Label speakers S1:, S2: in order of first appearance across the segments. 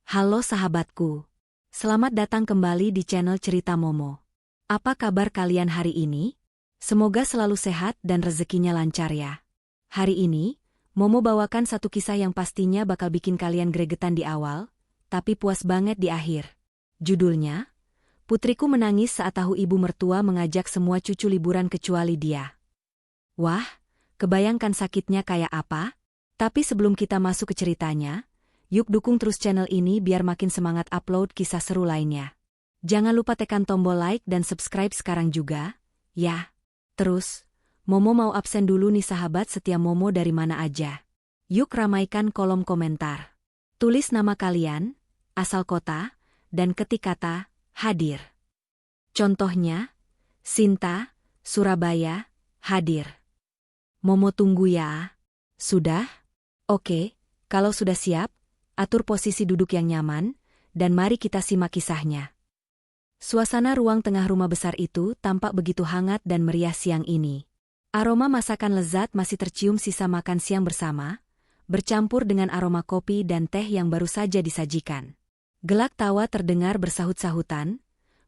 S1: Halo sahabatku. Selamat datang kembali di channel Cerita Momo. Apa kabar kalian hari ini? Semoga selalu sehat dan rezekinya lancar ya. Hari ini, Momo bawakan satu kisah yang pastinya bakal bikin kalian gregetan di awal, tapi puas banget di akhir. Judulnya, Putriku Menangis Saat Tahu Ibu Mertua Mengajak Semua Cucu Liburan Kecuali Dia. Wah, kebayangkan sakitnya kayak apa? Tapi sebelum kita masuk ke ceritanya, yuk dukung terus channel ini biar makin semangat upload kisah seru lainnya. Jangan lupa tekan tombol like dan subscribe sekarang juga, ya. Terus, Momo mau absen dulu nih sahabat setia Momo dari mana aja. Yuk ramaikan kolom komentar. Tulis nama kalian, asal kota, dan ketik kata, hadir. Contohnya, Sinta, Surabaya, hadir. Momo tunggu ya. Sudah? Oke, kalau sudah siap, atur posisi duduk yang nyaman, dan mari kita simak kisahnya. Suasana ruang tengah rumah besar itu tampak begitu hangat dan meriah siang ini. Aroma masakan lezat masih tercium sisa makan siang bersama, bercampur dengan aroma kopi dan teh yang baru saja disajikan. Gelak tawa terdengar bersahut-sahutan,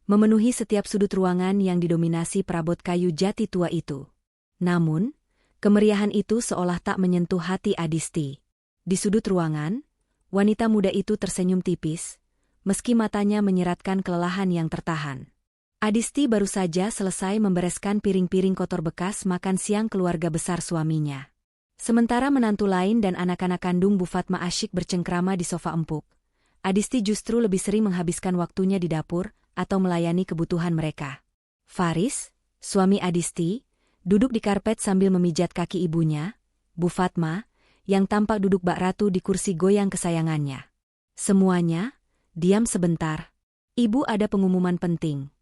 S1: memenuhi setiap sudut ruangan yang didominasi perabot kayu jati tua itu. Namun, kemeriahan itu seolah tak menyentuh hati Adisti. Di sudut ruangan, wanita muda itu tersenyum tipis, meski matanya menyeratkan kelelahan yang tertahan. Adisti baru saja selesai membereskan piring-piring kotor bekas makan siang keluarga besar suaminya. Sementara menantu lain dan anak-anak kandung Bu Fatma asyik bercengkrama di sofa empuk, Adisti justru lebih sering menghabiskan waktunya di dapur atau melayani kebutuhan mereka. Faris, suami Adisti, duduk di karpet sambil memijat kaki ibunya, Bu Fatma, yang tampak duduk bak ratu di kursi goyang kesayangannya. Semuanya, diam sebentar. Ibu ada pengumuman penting.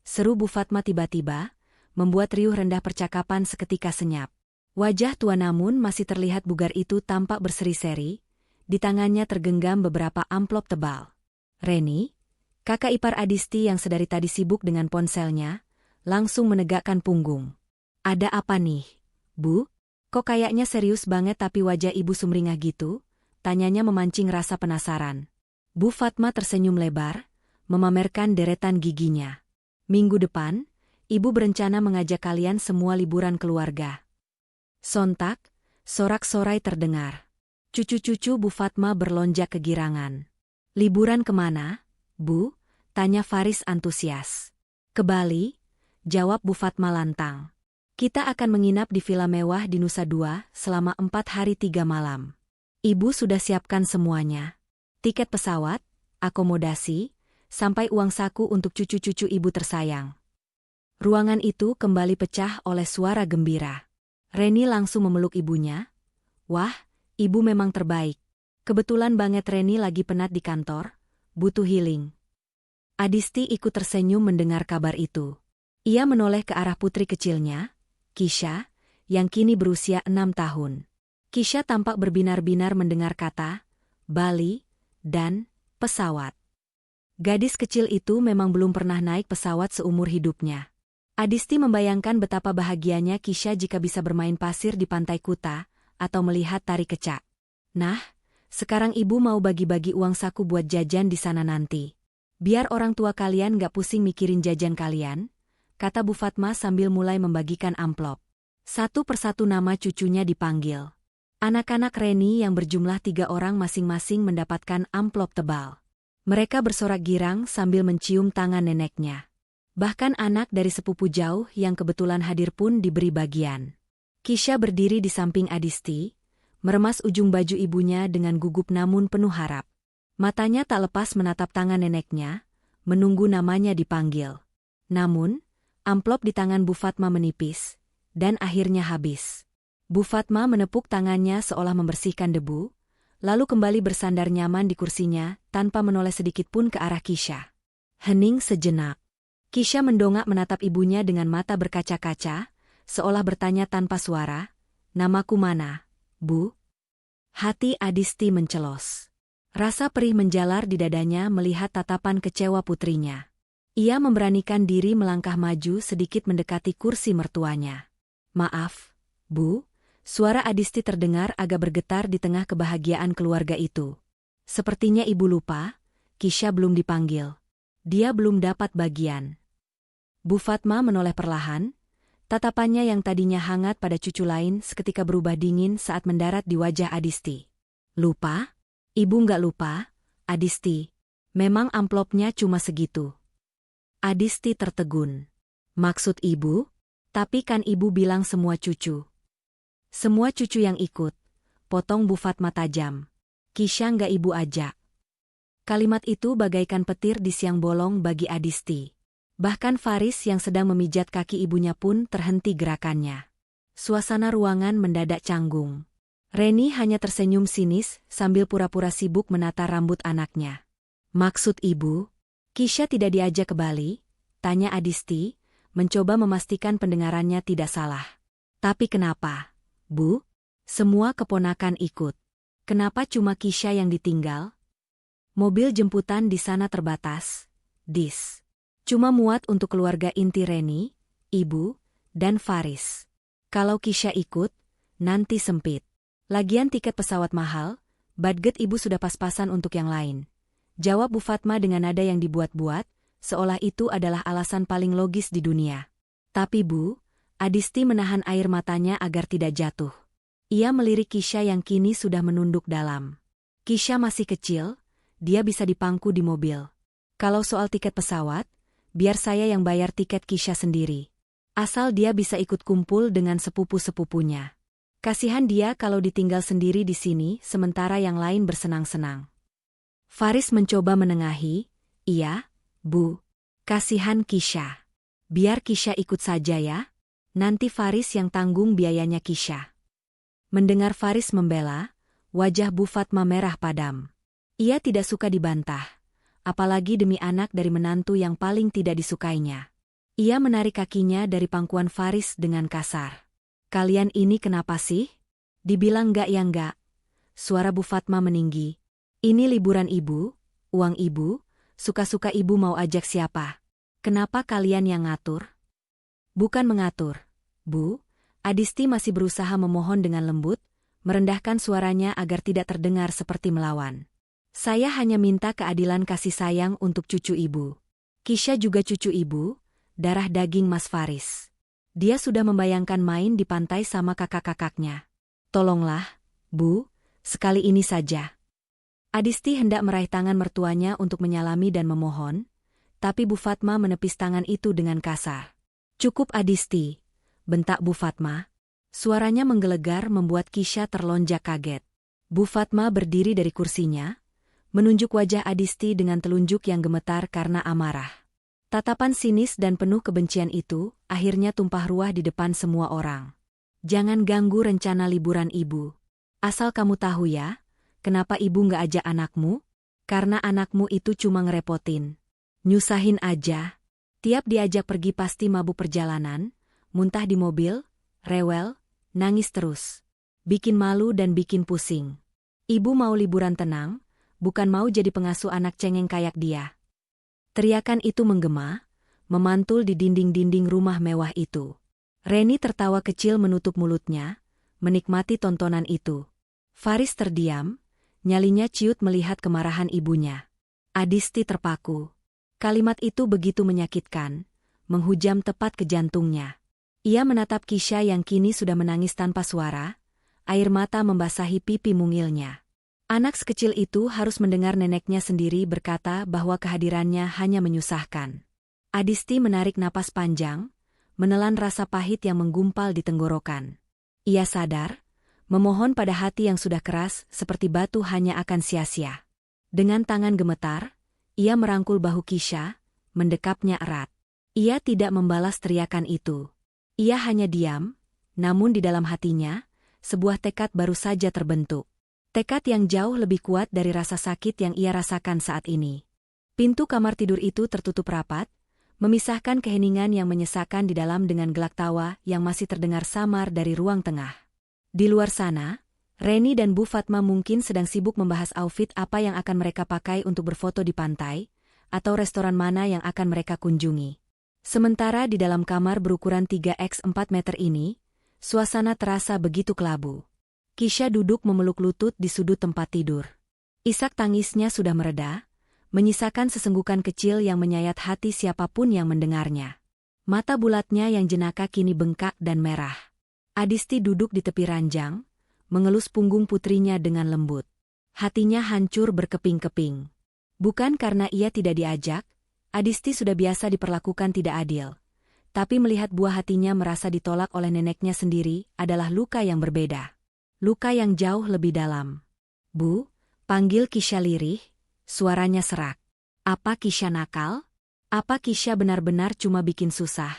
S1: Seru Bu Fatma tiba-tiba, membuat riuh rendah percakapan seketika senyap. Wajah tua namun masih terlihat bugar itu tampak berseri-seri, di tangannya tergenggam beberapa amplop tebal. Reni, kakak ipar Adisti yang sedari tadi sibuk dengan ponselnya, langsung menegakkan punggung. Ada apa nih, Bu? Kok kayaknya serius banget tapi wajah ibu sumringah gitu? Tanyanya memancing rasa penasaran. Bu Fatma tersenyum lebar, memamerkan deretan giginya. Minggu depan, ibu berencana mengajak kalian semua liburan keluarga. Sontak, sorak-sorai terdengar. Cucu-cucu Bu Fatma berlonjak kegirangan. Liburan kemana, Bu? Tanya Faris antusias. Ke Bali, jawab Bu Fatma lantang. Kita akan menginap di villa mewah di Nusa Dua selama 4 hari 3 malam. Ibu sudah siapkan semuanya. Tiket pesawat, akomodasi, sampai uang saku untuk cucu-cucu ibu tersayang. Ruangan itu kembali pecah oleh suara gembira. Reni langsung memeluk ibunya. Wah, ibu memang terbaik. Kebetulan banget Reni lagi penat di kantor, butuh healing. Adisti ikut tersenyum mendengar kabar itu. Ia menoleh ke arah putri kecilnya, Kisha, yang kini berusia 6 tahun. Kisha tampak berbinar-binar mendengar kata, Bali, dan pesawat. Gadis kecil itu memang belum pernah naik pesawat seumur hidupnya. Adisti membayangkan betapa bahagianya Kisha jika bisa bermain pasir di pantai Kuta, atau melihat tari kecak. Nah, sekarang ibu mau bagi-bagi uang saku buat jajan di sana nanti. Biar orang tua kalian gak pusing mikirin jajan kalian, kata Bu Fatma sambil mulai membagikan amplop. Satu persatu nama cucunya dipanggil. Anak-anak Reni yang berjumlah 3 orang masing-masing mendapatkan amplop tebal. Mereka bersorak girang sambil mencium tangan neneknya. Bahkan anak dari sepupu jauh yang kebetulan hadir pun diberi bagian. Kisha berdiri di samping Adisti, meremas ujung baju ibunya dengan gugup namun penuh harap. Matanya tak lepas menatap tangan neneknya, menunggu namanya dipanggil. Namun, amplop di tangan Bu Fatma menipis, dan akhirnya habis. Bu Fatma menepuk tangannya seolah membersihkan debu, lalu kembali bersandar nyaman di kursinya tanpa menoleh sedikit pun ke arah Kisha. Hening sejenak. Kisha mendongak menatap ibunya dengan mata berkaca-kaca, seolah bertanya tanpa suara, namaku mana, Bu? Hati Adisti mencelos. Rasa perih menjalar di dadanya melihat tatapan kecewa putrinya. Ia memberanikan diri melangkah maju sedikit mendekati kursi mertuanya. Maaf, Bu, suara Adisti terdengar agak bergetar di tengah kebahagiaan keluarga itu. Sepertinya ibu lupa, Kisha belum dipanggil. Dia belum dapat bagian. Bu Fatma menoleh perlahan, tatapannya yang tadinya hangat pada cucu lain seketika berubah dingin saat mendarat di wajah Adisti. Lupa? Ibu nggak lupa, Adisti. Memang amplopnya cuma segitu. Adisti tertegun. Maksud ibu? Tapi kan ibu bilang semua cucu. Semua cucu yang ikut. Potong Bu Fatma tajam. Kisha nggak ibu ajak. Kalimat itu bagaikan petir di siang bolong bagi Adisti. Bahkan Faris yang sedang memijat kaki ibunya pun terhenti gerakannya. Suasana ruangan mendadak canggung. Reni hanya tersenyum sinis sambil pura-pura sibuk menata rambut anaknya. Maksud ibu? Kisha tidak diajak ke Bali? Tanya Adisti, mencoba memastikan pendengarannya tidak salah. Tapi kenapa, Bu? Semua keponakan ikut. Kenapa cuma Kisha yang ditinggal? Mobil jemputan di sana terbatas. Cuma muat untuk keluarga inti Reni, ibu, dan Faris. Kalau Kisha ikut, nanti sempit. Lagian tiket pesawat mahal, budget ibu sudah pas-pasan untuk yang lain. Jawab Bu Fatma dengan nada yang dibuat-buat, seolah itu adalah alasan paling logis di dunia. Tapi Bu, Adisti menahan air matanya agar tidak jatuh. Ia melirik Kisha yang kini sudah menunduk dalam. Kisha masih kecil, dia bisa dipangku di mobil. Kalau soal tiket pesawat, biar saya yang bayar tiket Kisha sendiri. Asal dia bisa ikut kumpul dengan sepupu-sepupunya. Kasihan dia kalau ditinggal sendiri di sini sementara yang lain bersenang-senang. Faris mencoba menengahi, iya, Bu. Kasihan Kisha. Biar Kisha ikut saja ya. Nanti Faris yang tanggung biayanya Kisha. Mendengar Faris membela, wajah Bu Fatma merah padam. Ia tidak suka dibantah. Apalagi demi anak dari menantu yang paling tidak disukainya. Ia menarik kakinya dari pangkuan Faris dengan kasar. Kalian ini kenapa sih? Dibilang enggak ya enggak. Suara Bu Fatma meninggi. Ini liburan ibu, uang ibu, suka-suka ibu mau ajak siapa? Kenapa kalian yang ngatur? Bukan mengatur, Bu. Adisti masih berusaha memohon dengan lembut, merendahkan suaranya agar tidak terdengar seperti melawan. Saya hanya minta keadilan kasih sayang untuk cucu ibu. Kisha juga cucu ibu, darah daging Mas Faris. Dia sudah membayangkan main di pantai sama kakak-kakaknya. Tolonglah, Bu, sekali ini saja. Adisti hendak meraih tangan mertuanya untuk menyalami dan memohon, tapi Bu Fatma menepis tangan itu dengan kasar. Cukup Adisti, bentak Bu Fatma. Suaranya menggelegar membuat Kisha terlonjak kaget. Bu Fatma berdiri dari kursinya, menunjuk wajah Adisti dengan telunjuk yang gemetar karena amarah. Tatapan sinis dan penuh kebencian itu akhirnya tumpah ruah di depan semua orang. Jangan ganggu rencana liburan ibu. Asal kamu tahu ya, kenapa ibu nggak ajak anakmu? Karena anakmu itu cuma ngerepotin. Nyusahin aja. Tiap diajak pergi pasti mabuk perjalanan, muntah di mobil, rewel, nangis terus. Bikin malu dan bikin pusing. Ibu mau liburan tenang, bukan mau jadi pengasuh anak cengeng kayak dia. Teriakan itu menggema, memantul di dinding-dinding rumah mewah itu. Reni tertawa kecil menutup mulutnya, menikmati tontonan itu. Faris terdiam, nyalinya ciut melihat kemarahan ibunya. Adisti terpaku. Kalimat itu begitu menyakitkan, menghujam tepat ke jantungnya. Ia menatap Kisha yang kini sudah menangis tanpa suara, air mata membasahi pipi mungilnya. Anak sekecil itu harus mendengar neneknya sendiri berkata bahwa kehadirannya hanya menyusahkan. Adisti menarik napas panjang, menelan rasa pahit yang menggumpal di tenggorokan. Ia sadar, memohon pada hati yang sudah keras seperti batu hanya akan sia-sia. Dengan tangan gemetar, ia merangkul bahu Kisha, mendekapnya erat. Ia tidak membalas teriakan itu. Ia hanya diam, namun di dalam hatinya, sebuah tekad baru saja terbentuk. Tekad yang jauh lebih kuat dari rasa sakit yang ia rasakan saat ini. Pintu kamar tidur itu tertutup rapat, memisahkan keheningan yang menyesakan di dalam dengan gelak tawa yang masih terdengar samar dari ruang tengah. Di luar sana, Reni dan Bu Fatma mungkin sedang sibuk membahas outfit apa yang akan mereka pakai untuk berfoto di pantai, atau restoran mana yang akan mereka kunjungi. Sementara di dalam kamar berukuran 3x4 meter ini, suasana terasa begitu kelabu. Kisha duduk memeluk lutut di sudut tempat tidur. Isak tangisnya sudah mereda, menyisakan sesenggukan kecil yang menyayat hati siapapun yang mendengarnya. Mata bulatnya yang jenaka kini bengkak dan merah. Adisti duduk di tepi ranjang, mengelus punggung putrinya dengan lembut. Hatinya hancur berkeping-keping. Bukan karena ia tidak diajak, Adisti sudah biasa diperlakukan tidak adil. Tapi melihat buah hatinya merasa ditolak oleh neneknya sendiri adalah luka yang berbeda. Luka yang jauh lebih dalam. "Bu," panggil Kisha lirih, suaranya serak. "Apa Kisha nakal? Apa Kisha benar-benar cuma bikin susah?"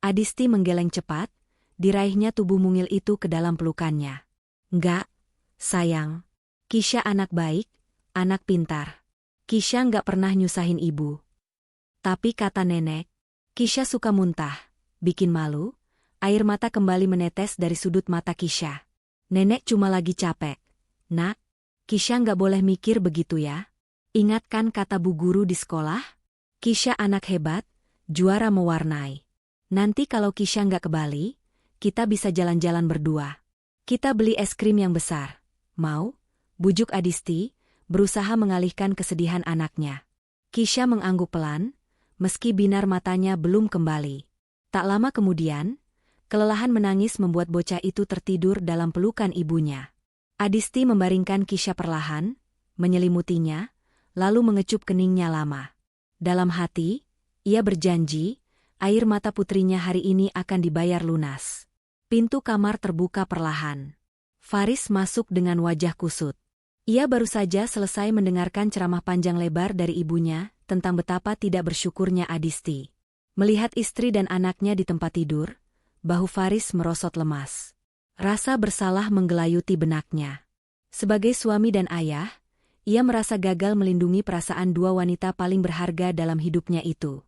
S1: Adisti menggeleng cepat, diraihnya tubuh mungil itu ke dalam pelukannya. "Enggak, sayang. Kisha anak baik, anak pintar. Kisha enggak pernah nyusahin ibu." Tapi kata nenek, Kisha suka muntah, bikin malu. Air mata kembali menetes dari sudut mata Kisha. "Nenek cuma lagi capek. Nak, Kisha enggak boleh mikir begitu ya. Ingatkan kata bu guru di sekolah? Kisha anak hebat, juara mewarnai. Nanti kalau Kisha nggak ke Bali, kita bisa jalan-jalan berdua. Kita beli es krim yang besar. Mau?" bujuk Adisti, berusaha mengalihkan kesedihan anaknya. Kisha mengangguk pelan, meski binar matanya belum kembali. Tak lama kemudian, kelelahan menangis membuat bocah itu tertidur dalam pelukan ibunya. Adisti membaringkan Kisha perlahan, menyelimutinya, lalu mengecup keningnya lama. Dalam hati, ia berjanji, air mata putrinya hari ini akan dibayar lunas. Pintu kamar terbuka perlahan. Faris masuk dengan wajah kusut. Ia baru saja selesai mendengarkan ceramah panjang lebar dari ibunya tentang betapa tidak bersyukurnya Adisti. Melihat istri dan anaknya di tempat tidur, bahu Faris merosot lemas. Rasa bersalah menggelayuti benaknya. Sebagai suami dan ayah, ia merasa gagal melindungi perasaan dua wanita paling berharga dalam hidupnya itu.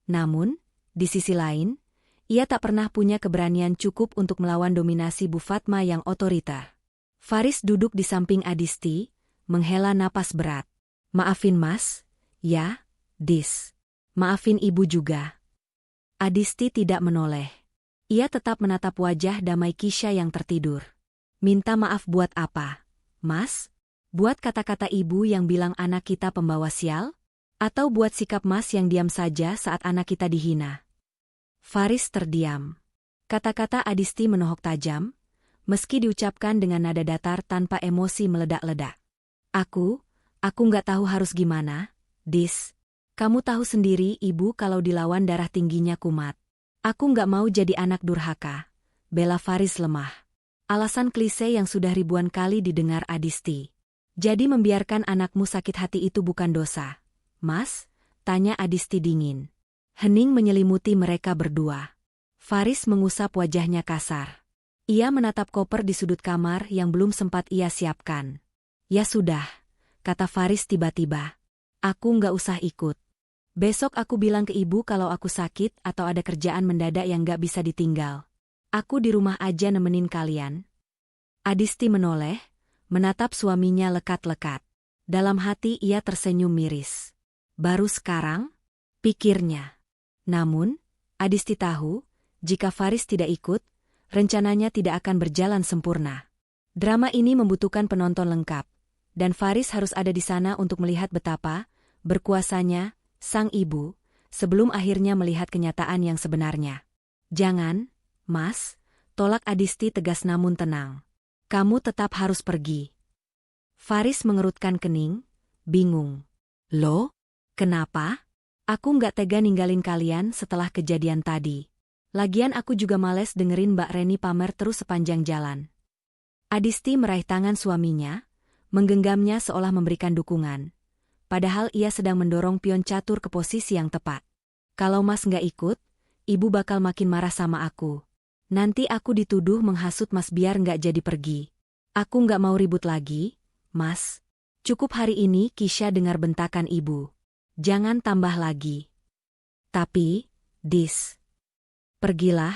S1: Namun, di sisi lain, ia tak pernah punya keberanian cukup untuk melawan dominasi Bu Fatma yang otoriter. Faris duduk di samping Adisti, menghela napas berat. "Maafin Mas, ya, Dis. Maafin Ibu juga." Adisti tidak menoleh. Ia tetap menatap wajah damai Kisha yang tertidur. "Minta maaf buat apa, Mas? Buat kata-kata ibu yang bilang anak kita pembawa sial? Atau buat sikap Mas yang diam saja saat anak kita dihina?" Faris terdiam. Kata-kata Adisti menohok tajam, meski diucapkan dengan nada datar tanpa emosi meledak-ledak. Aku nggak tahu harus gimana, Dis. Kamu tahu sendiri ibu kalau dilawan darah tingginya kumat. Aku nggak mau jadi anak durhaka," bela Faris lemah. Alasan klise yang sudah ribuan kali didengar Adisti. "Jadi membiarkan anakmu sakit hati itu bukan dosa, Mas?" tanya Adisti dingin. Hening menyelimuti mereka berdua. Faris mengusap wajahnya kasar. Ia menatap koper di sudut kamar yang belum sempat ia siapkan. "Ya sudah," kata Faris tiba-tiba. "Aku nggak usah ikut. Besok aku bilang ke ibu kalau aku sakit atau ada kerjaan mendadak yang nggak bisa ditinggal. Aku di rumah aja nemenin kalian." Adisti menoleh, menatap suaminya lekat-lekat. Dalam hati ia tersenyum miris. Baru sekarang? Pikirnya. Namun, Adisti tahu, jika Faris tidak ikut, rencananya tidak akan berjalan sempurna. Drama ini membutuhkan penonton lengkap, dan Faris harus ada di sana untuk melihat betapa berkuasanya sang ibu, sebelum akhirnya melihat kenyataan yang sebenarnya. "Jangan, Mas," tolak Adisti tegas namun tenang. "Kamu tetap harus pergi." Faris mengerutkan kening, bingung. "Loh, kenapa? Aku nggak tega ninggalin kalian setelah kejadian tadi. Lagian aku juga males dengerin Mbak Reni pamer terus sepanjang jalan." Adisti meraih tangan suaminya, menggenggamnya seolah memberikan dukungan. Padahal ia sedang mendorong pion catur ke posisi yang tepat. "Kalau Mas nggak ikut, ibu bakal makin marah sama aku. Nanti aku dituduh menghasut Mas biar nggak jadi pergi. Aku nggak mau ribut lagi, Mas. Cukup hari ini." Kisha dengar bentakan ibu. "Jangan tambah lagi." "Tapi, Dis, pergilah,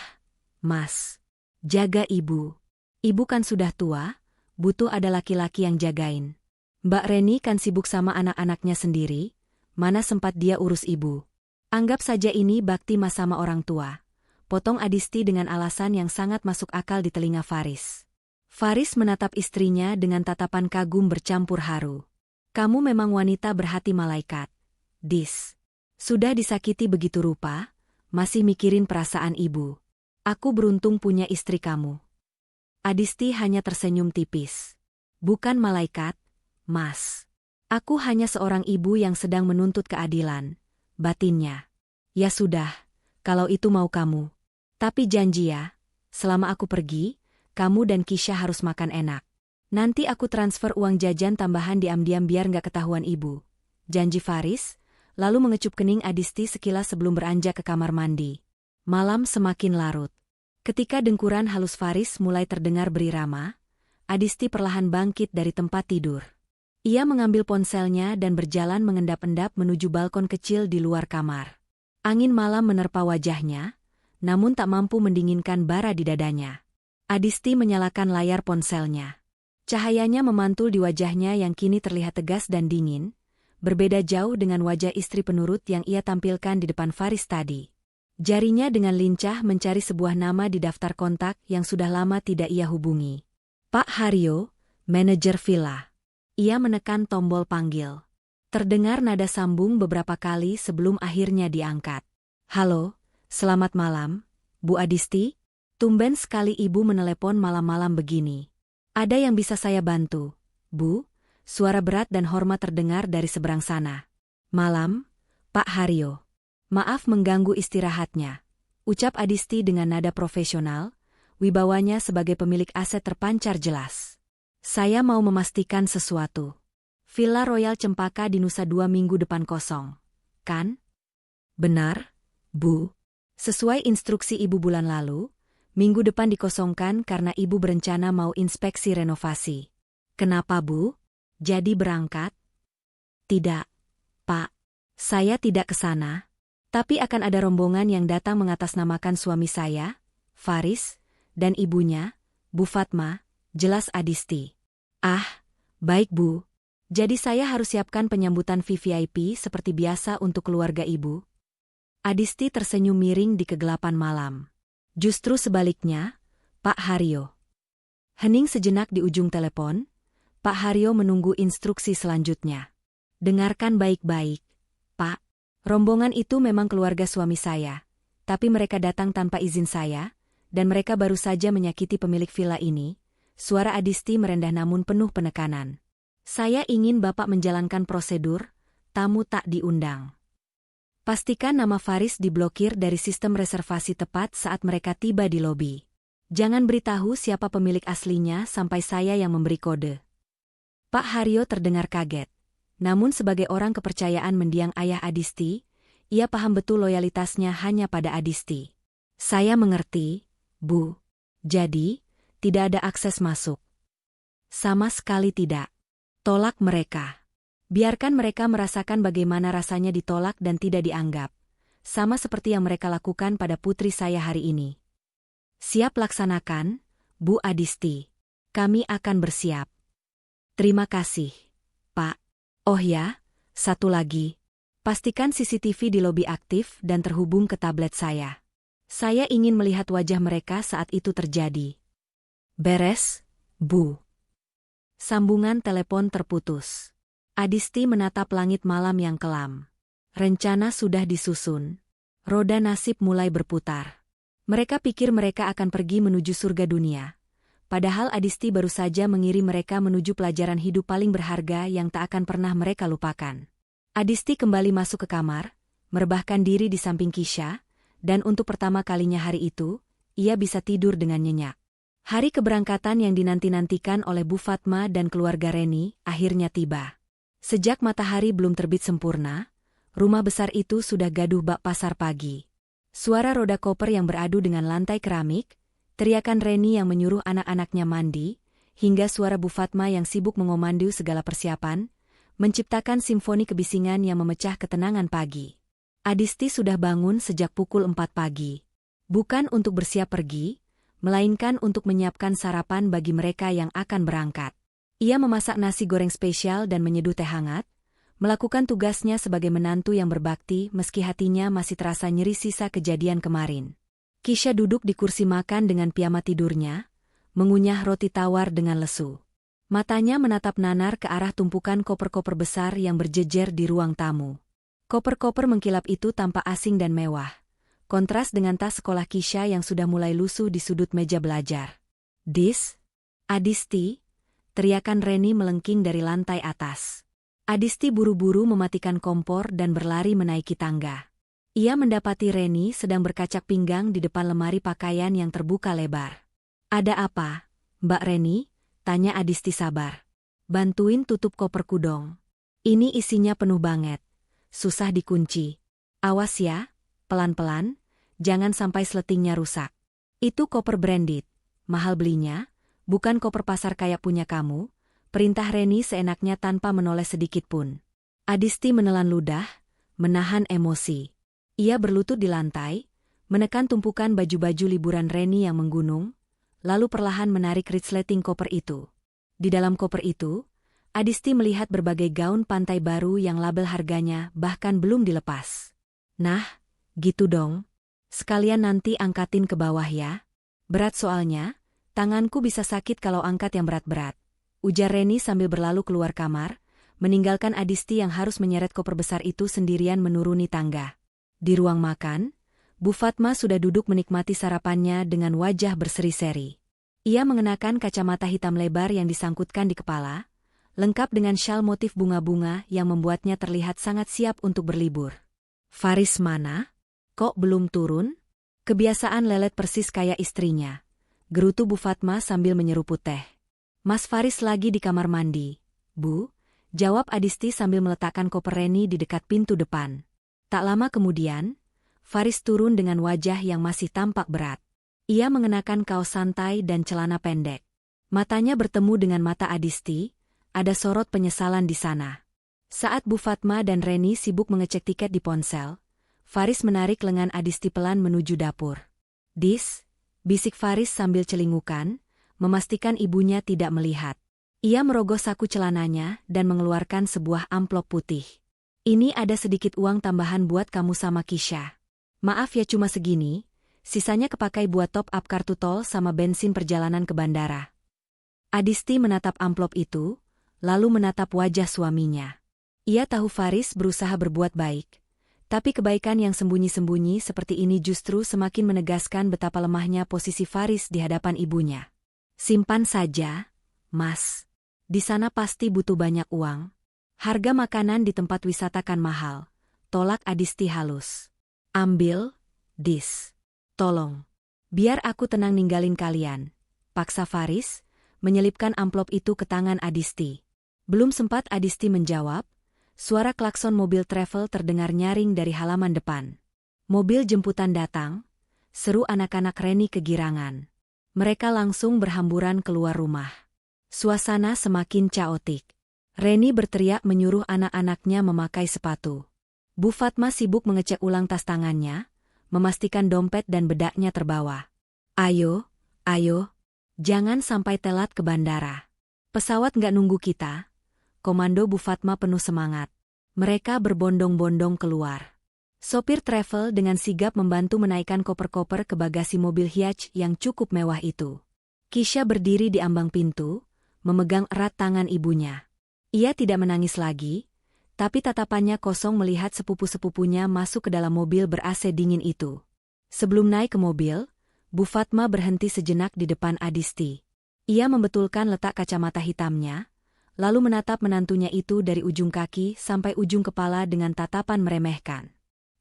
S1: Mas. Jaga ibu. Ibu kan sudah tua, butuh ada laki-laki yang jagain. Mbak Reni kan sibuk sama anak-anaknya sendiri, mana sempat dia urus ibu. Anggap saja ini bakti Mas sama orang tua." Potong Adisti dengan alasan yang sangat masuk akal di telinga Faris. Faris menatap istrinya dengan tatapan kagum bercampur haru. Kamu memang wanita berhati malaikat. Dis. Sudah disakiti begitu rupa, masih mikirin perasaan ibu. Aku beruntung punya istri kamu. Adisti hanya tersenyum tipis. Bukan malaikat, Mas. Aku hanya seorang ibu yang sedang menuntut keadilan, batinnya. Ya sudah, kalau itu mau kamu. Tapi janji ya, selama aku pergi, kamu dan Kisha harus makan enak. Nanti aku transfer uang jajan tambahan diam-diam biar nggak ketahuan ibu. Janji Faris, lalu mengecup kening Adisti sekilas sebelum beranjak ke kamar mandi. Malam semakin larut. Ketika dengkuran halus Faris mulai terdengar berirama, Adisti perlahan bangkit dari tempat tidur. Ia mengambil ponselnya dan berjalan mengendap-endap menuju balkon kecil di luar kamar. Angin malam menerpa wajahnya, namun tak mampu mendinginkan bara di dadanya. Adisti menyalakan layar ponselnya. Cahayanya memantul di wajahnya yang kini terlihat tegas dan dingin, berbeda jauh dengan wajah istri penurut yang ia tampilkan di depan Faris tadi. Jarinya dengan lincah mencari sebuah nama di daftar kontak yang sudah lama tidak ia hubungi. Pak Haryo, manajer villa. Ia menekan tombol panggil. Terdengar nada sambung beberapa kali sebelum akhirnya diangkat. Halo, selamat malam, Bu Adisti. Tumben sekali ibu menelepon malam-malam begini. Ada yang bisa saya bantu, Bu? Suara berat dan hormat terdengar dari seberang sana. Malam, Pak Haryo. Maaf mengganggu istirahatnya, ucap Adisti dengan nada profesional, wibawanya sebagai pemilik aset terpancar jelas. Saya mau memastikan sesuatu. Villa Royal Cempaka di Nusa 2 minggu depan kosong, kan? Benar, Bu. Sesuai instruksi Ibu bulan lalu, minggu depan dikosongkan karena Ibu berencana mau inspeksi renovasi. Kenapa, Bu? Jadi berangkat? Tidak, Pak. Saya tidak ke sana. Tapi akan ada rombongan yang datang mengatasnamakan suami saya, Faris, dan ibunya, Bu Fatma, jelas Adisti. Ah, baik Bu. Jadi saya harus siapkan penyambutan VVIP seperti biasa untuk keluarga Ibu? Adisti tersenyum miring di kegelapan malam. Justru sebaliknya, Pak Haryo. Hening sejenak di ujung telepon, Pak Haryo menunggu instruksi selanjutnya. Dengarkan baik-baik, Pak. Rombongan itu memang keluarga suami saya, tapi mereka datang tanpa izin saya, dan mereka baru saja menyakiti pemilik villa ini. Suara Adisti merendah namun penuh penekanan. Saya ingin Bapak menjalankan prosedur, tamu tak diundang. Pastikan nama Faris diblokir dari sistem reservasi tepat saat mereka tiba di lobi. Jangan beritahu siapa pemilik aslinya sampai saya yang memberi kode. Pak Haryo terdengar kaget. Namun sebagai orang kepercayaan mendiang ayah Adisti, ia paham betul loyalitasnya hanya pada Adisti. Saya mengerti, Bu. Jadi, tidak ada akses masuk. Sama sekali tidak. Tolak mereka. Biarkan mereka merasakan bagaimana rasanya ditolak dan tidak dianggap. Sama seperti yang mereka lakukan pada putri saya hari ini. Siap laksanakan, Bu Adisti. Kami akan bersiap. Terima kasih, Pak. Oh ya, satu lagi. Pastikan CCTV di lobi aktif dan terhubung ke tablet saya. Saya ingin melihat wajah mereka saat itu terjadi. Beres, Bu. Sambungan telepon terputus. Adisti menatap langit malam yang kelam. Rencana sudah disusun. Roda nasib mulai berputar. Mereka pikir mereka akan pergi menuju surga dunia. Padahal Adisti baru saja mengirim mereka menuju pelajaran hidup paling berharga yang tak akan pernah mereka lupakan. Adisti kembali masuk ke kamar, merebahkan diri di samping Kisha, dan untuk pertama kalinya hari itu, ia bisa tidur dengan nyenyak. Hari keberangkatan yang dinanti-nantikan oleh Bu Fatma dan keluarga Reni akhirnya tiba. Sejak matahari belum terbit sempurna, rumah besar itu sudah gaduh bak pasar pagi. Suara roda koper yang beradu dengan lantai keramik, teriakan Reni yang menyuruh anak-anaknya mandi, hingga suara Bu Fatma yang sibuk mengomandu segala persiapan, menciptakan simfoni kebisingan yang memecah ketenangan pagi. Adisti sudah bangun sejak pukul 4 pagi. Bukan untuk bersiap pergi, melainkan untuk menyiapkan sarapan bagi mereka yang akan berangkat. Ia memasak nasi goreng spesial dan menyeduh teh hangat, melakukan tugasnya sebagai menantu yang berbakti meski hatinya masih terasa nyeri sisa kejadian kemarin. Kisha duduk di kursi makan dengan piyama tidurnya, mengunyah roti tawar dengan lesu. Matanya menatap nanar ke arah tumpukan koper-koper besar yang berjejer di ruang tamu. Koper-koper mengkilap itu tampak asing dan mewah. Kontras dengan tas sekolah Kisha yang sudah mulai lusuh di sudut meja belajar. Adisti, teriakan Reni melengking dari lantai atas. Adisti buru-buru mematikan kompor dan berlari menaiki tangga. Ia mendapati Reni sedang berkacak pinggang di depan lemari pakaian yang terbuka lebar. "Ada apa, Mbak Reni?" tanya Adisti sabar. "Bantuin tutup koperku dong. Ini isinya penuh banget. Susah dikunci. Awas ya, pelan-pelan, jangan sampai sletingnya rusak. Itu koper branded, mahal belinya, bukan koper pasar kayak punya kamu," perintah Reni seenaknya tanpa menoleh sedikit pun. Adisti menelan ludah, menahan emosi. Ia berlutut di lantai, menekan tumpukan baju-baju liburan Reni yang menggunung, lalu perlahan menarik resleting koper itu. Di dalam koper itu, Adisti melihat berbagai gaun pantai baru yang label harganya bahkan belum dilepas. "Nah, gitu dong. Sekalian nanti angkatin ke bawah ya. Berat soalnya, tanganku bisa sakit kalau angkat yang berat-berat," ujar Reni sambil berlalu keluar kamar, meninggalkan Adisti yang harus menyeret koper besar itu sendirian menuruni tangga. Di ruang makan, Bu Fatma sudah duduk menikmati sarapannya dengan wajah berseri-seri. Ia mengenakan kacamata hitam lebar yang disangkutkan di kepala, lengkap dengan syal motif bunga-bunga yang membuatnya terlihat sangat siap untuk berlibur. "Faris mana? Kok belum turun?" "Kebiasaan lelet persis kayak istrinya," gerutu Bu Fatma sambil menyeruput teh. "Mas Faris lagi di kamar mandi, Bu," jawab Adisti sambil meletakkan koper Reni di dekat pintu depan. Tak lama kemudian, Faris turun dengan wajah yang masih tampak berat. Ia mengenakan kaos santai dan celana pendek. Matanya bertemu dengan mata Adisti, ada sorot penyesalan di sana. Saat Bu Fatma dan Reni sibuk mengecek tiket di ponsel, Faris menarik lengan Adisti pelan menuju dapur. Bisik Faris sambil celingukan, memastikan ibunya tidak melihat. Ia merogoh saku celananya dan mengeluarkan sebuah amplop putih. "Ini ada sedikit uang tambahan buat kamu sama Kisha. Maaf ya cuma segini, sisanya kepakai buat top up kartu tol sama bensin perjalanan ke bandara." Adisti menatap amplop itu, lalu menatap wajah suaminya. Ia tahu Faris berusaha berbuat baik, tapi kebaikan yang sembunyi-sembunyi seperti ini justru semakin menegaskan betapa lemahnya posisi Faris di hadapan ibunya. "Simpan saja, Mas. Di sana pasti butuh banyak uang. Harga makanan di tempat wisata kan mahal," tolak Adisti halus. "Ambil, Tolong. Biar aku tenang ninggalin kalian," paksa Faris, menyelipkan amplop itu ke tangan Adisti. Belum sempat Adisti menjawab, suara klakson mobil travel terdengar nyaring dari halaman depan. "Mobil jemputan datang," seru anak-anak Reni kegirangan. Mereka langsung berhamburan keluar rumah. Suasana semakin caotik. Reni berteriak menyuruh anak-anaknya memakai sepatu. Bu Fatma sibuk mengecek ulang tas tangannya, memastikan dompet dan bedaknya terbawa. Ayo, jangan sampai telat ke bandara. Pesawat nggak nunggu kita," komando Bu Fatma penuh semangat. Mereka berbondong-bondong keluar. Sopir travel dengan sigap membantu menaikkan koper-koper ke bagasi mobil Hiace yang cukup mewah itu. Kisha berdiri di ambang pintu, memegang erat tangan ibunya. Ia tidak menangis lagi, tapi tatapannya kosong melihat sepupu-sepupunya masuk ke dalam mobil ber-AC dingin itu. Sebelum naik ke mobil, Bu Fatma berhenti sejenak di depan Adisti. Ia membetulkan letak kacamata hitamnya, lalu menatap menantunya itu dari ujung kaki sampai ujung kepala dengan tatapan meremehkan.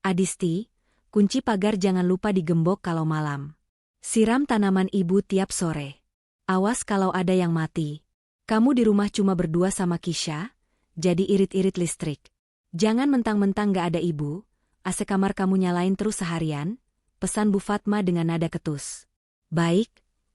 S1: "Adisti, kunci pagar jangan lupa digembok kalau malam. Siram tanaman ibu tiap sore. Awas kalau ada yang mati. Kamu di rumah cuma berdua sama Kisha, jadi irit-irit listrik. Jangan mentang-mentang gak ada ibu, AC kamar kamu nyalain terus seharian," pesan Bu Fatma dengan nada ketus. "Baik,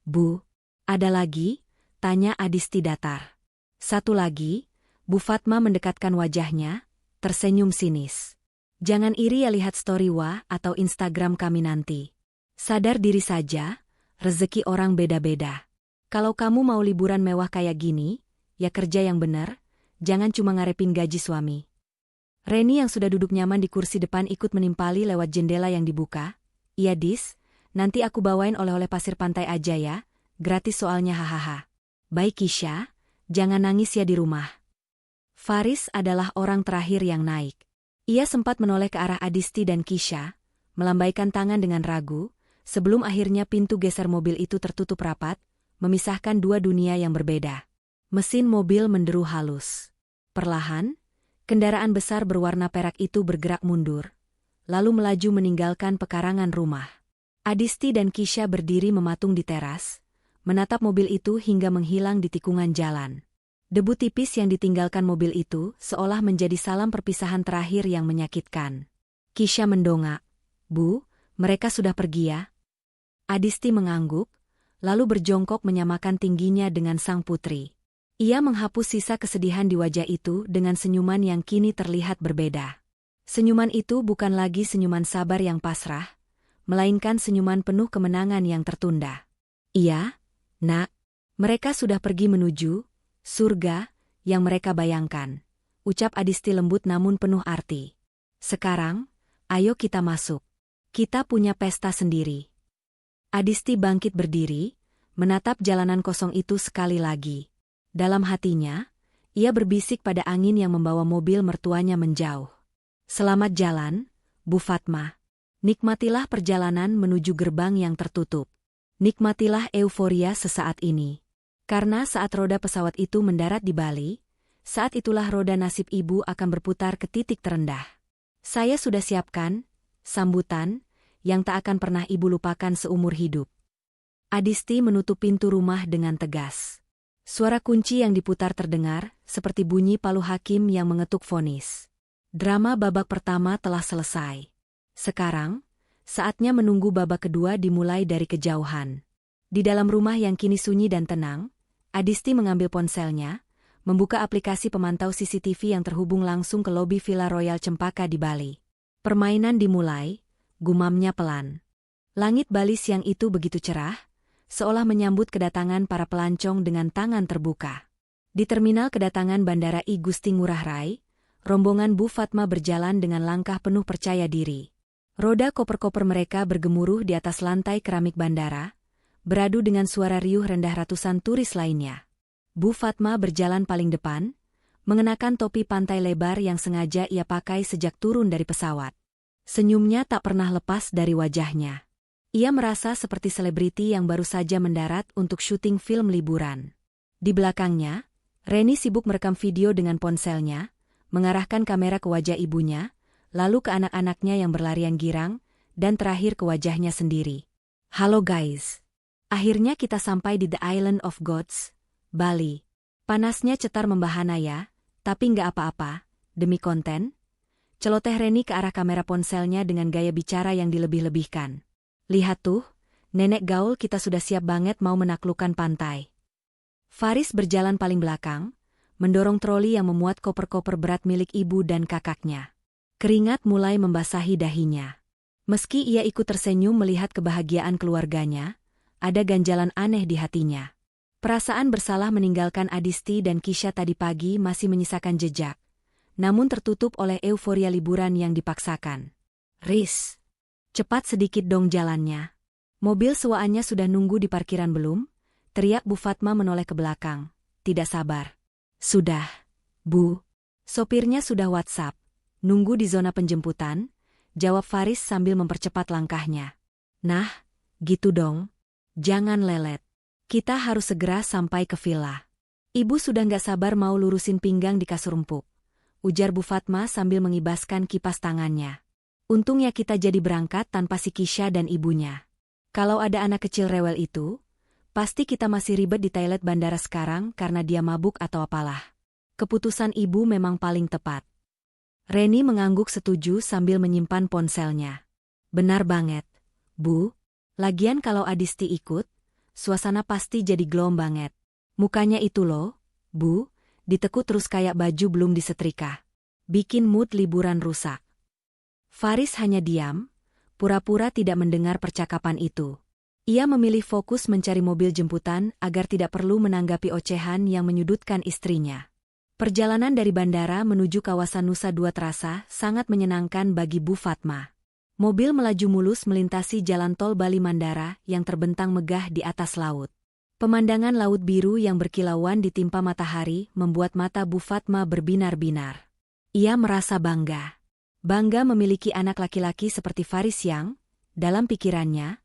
S1: Bu. Ada lagi?" tanya Adisti datar. "Satu lagi," Bu Fatma mendekatkan wajahnya, tersenyum sinis. "Jangan iri ya lihat story Wah atau Instagram kami nanti. Sadar diri saja, rezeki orang beda-beda. Kalau kamu mau liburan mewah kayak gini, ya kerja yang benar, jangan cuma ngarepin gaji suami." Reni yang sudah duduk nyaman di kursi depan ikut menimpali lewat jendela yang dibuka. "Iya nanti aku bawain oleh-oleh pasir pantai aja ya, gratis soalnya hahaha." "Baik Kisha, jangan nangis ya di rumah. Faris adalah orang terakhir yang naik. Ia sempat menoleh ke arah Adisti dan Kisha, melambaikan tangan dengan ragu, sebelum akhirnya pintu geser mobil itu tertutup rapat, memisahkan dua dunia yang berbeda. Mesin mobil menderu halus. Perlahan, kendaraan besar berwarna perak itu bergerak mundur, lalu melaju meninggalkan pekarangan rumah. Adisti dan Kisha berdiri mematung di teras, menatap mobil itu hingga menghilang di tikungan jalan. Debu tipis yang ditinggalkan mobil itu seolah menjadi salam perpisahan terakhir yang menyakitkan. Kisha mendongak. Bu, mereka sudah pergi ya? Adisti mengangguk, lalu berjongkok menyamakan tingginya dengan sang putri. Ia menghapus sisa kesedihan di wajah itu dengan senyuman yang kini terlihat berbeda. Senyuman itu bukan lagi senyuman sabar yang pasrah, melainkan senyuman penuh kemenangan yang tertunda. Iya, Nak, mereka sudah pergi menuju surga yang mereka bayangkan, ucap Adisti lembut namun penuh arti. Sekarang, ayo kita masuk. Kita punya pesta sendiri. Adisti bangkit berdiri, menatap jalanan kosong itu sekali lagi. Dalam hatinya, ia berbisik pada angin yang membawa mobil mertuanya menjauh. Selamat jalan, Bu Fatma. Nikmatilah perjalanan menuju gerbang yang tertutup. Nikmatilah euforia sesaat ini. Karena saat roda pesawat itu mendarat di Bali, saat itulah roda nasib ibu akan berputar ke titik terendah. Saya sudah siapkan sambutan yang tak akan pernah ibu lupakan seumur hidup. Adisti menutup pintu rumah dengan tegas. Suara kunci yang diputar terdengar, seperti bunyi palu hakim yang mengetuk vonis. Drama babak pertama telah selesai. Sekarang, saatnya menunggu babak kedua dimulai dari kejauhan. Di dalam rumah yang kini sunyi dan tenang, Adisti mengambil ponselnya, membuka aplikasi pemantau CCTV yang terhubung langsung ke lobi Villa Royal Cempaka di Bali. Permainan dimulai, gumamnya pelan. Langit Bali siang itu begitu cerah, seolah menyambut kedatangan para pelancong dengan tangan terbuka. Di terminal kedatangan Bandara I Gusti Ngurah Rai, rombongan Bu Fatma berjalan dengan langkah penuh percaya diri. Roda koper-koper mereka bergemuruh di atas lantai keramik bandara, beradu dengan suara riuh rendah ratusan turis lainnya. Bu Fatma berjalan paling depan, mengenakan topi pantai lebar yang sengaja ia pakai sejak turun dari pesawat. Senyumnya tak pernah lepas dari wajahnya. Ia merasa seperti selebriti yang baru saja mendarat untuk syuting film liburan. Di belakangnya, Reni sibuk merekam video dengan ponselnya, mengarahkan kamera ke wajah ibunya, lalu ke anak-anaknya yang berlarian girang, dan terakhir ke wajahnya sendiri. Halo guys. Akhirnya kita sampai di The Island of Gods, Bali. Panasnya cetar membahana ya, tapi nggak apa-apa, demi konten. Celoteh Reni ke arah kamera ponselnya dengan gaya bicara yang dilebih-lebihkan. Lihat tuh, nenek gaul kita sudah siap banget mau menaklukkan pantai. Faris berjalan paling belakang, mendorong troli yang memuat koper-koper berat milik ibu dan kakaknya. Keringat mulai membasahi dahinya. Meski ia ikut tersenyum melihat kebahagiaan keluarganya, ada ganjalan aneh di hatinya. Perasaan bersalah meninggalkan Adisti dan Kisha tadi pagi masih menyisakan jejak, namun tertutup oleh euforia liburan yang dipaksakan. Riz, cepat sedikit dong jalannya. Mobil sewaannya sudah nunggu di parkiran belum? Teriak Bu Fatma menoleh ke belakang. Tidak sabar. Sudah, Bu. Sopirnya sudah WhatsApp. Nunggu di zona penjemputan, jawab Faris sambil mempercepat langkahnya. Nah, gitu dong. Jangan lelet. Kita harus segera sampai ke villa. Ibu sudah nggak sabar mau lurusin pinggang di kasur empuk, ujar Bu Fatma sambil mengibaskan kipas tangannya. Untungnya kita jadi berangkat tanpa si Kisha dan ibunya. Kalau ada anak kecil rewel itu, pasti kita masih ribet di toilet bandara sekarang karena dia mabuk atau apalah. Keputusan ibu memang paling tepat. Reni mengangguk setuju sambil menyimpan ponselnya. Benar banget, Bu. Lagian kalau Adisti ikut, suasana pasti jadi glowing banget. Mukanya itu loh, Bu, ditekuk terus kayak baju belum disetrika. Bikin mood liburan rusak. Faris hanya diam, pura-pura tidak mendengar percakapan itu. Ia memilih fokus mencari mobil jemputan agar tidak perlu menanggapi ocehan yang menyudutkan istrinya. Perjalanan dari bandara menuju kawasan Nusa Dua terasa sangat menyenangkan bagi Bu Fatma. Mobil melaju mulus melintasi jalan tol Bali Mandara yang terbentang megah di atas laut. Pemandangan laut biru yang berkilauan ditimpa matahari membuat mata Bu Fatma berbinar-binar. Ia merasa bangga. Bangga memiliki anak laki-laki seperti Faris yang, dalam pikirannya,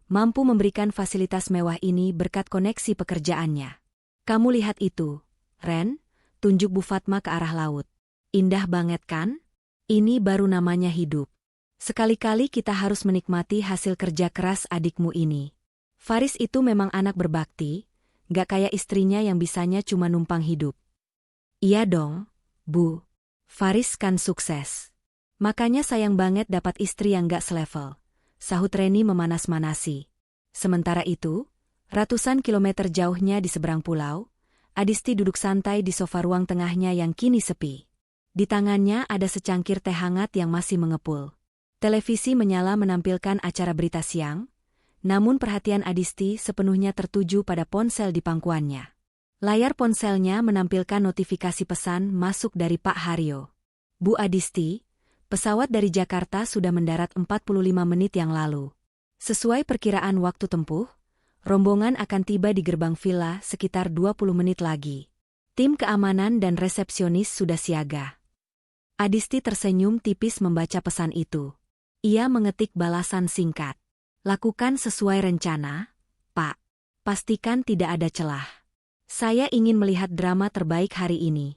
S1: mampu memberikan fasilitas mewah ini berkat koneksi pekerjaannya. Kamu lihat itu, Ren, tunjuk Bu Fatma ke arah laut. Indah banget kan? Ini baru namanya hidup. Sekali-kali kita harus menikmati hasil kerja keras adikmu ini. Faris itu memang anak berbakti, gak kayak istrinya yang bisanya cuma numpang hidup. Iya dong, Bu. Faris kan sukses. Makanya sayang banget dapat istri yang gak selevel, sahut Reni memanas-manasi. Sementara itu, ratusan kilometer jauhnya di seberang pulau, Adisti duduk santai di sofa ruang tengahnya yang kini sepi. Di tangannya ada secangkir teh hangat yang masih mengepul. Televisi menyala menampilkan acara berita siang, namun perhatian Adisti sepenuhnya tertuju pada ponsel di pangkuannya. Layar ponselnya menampilkan notifikasi pesan masuk dari Pak Haryo. Bu Adisti, pesawat dari Jakarta sudah mendarat 45 menit yang lalu. Sesuai perkiraan waktu tempuh, rombongan akan tiba di gerbang villa sekitar 20 menit lagi. Tim keamanan dan resepsionis sudah siaga. Adisti tersenyum tipis membaca pesan itu. Ia mengetik balasan singkat. Lakukan sesuai rencana, Pak. Pastikan tidak ada celah. Saya ingin melihat drama terbaik hari ini.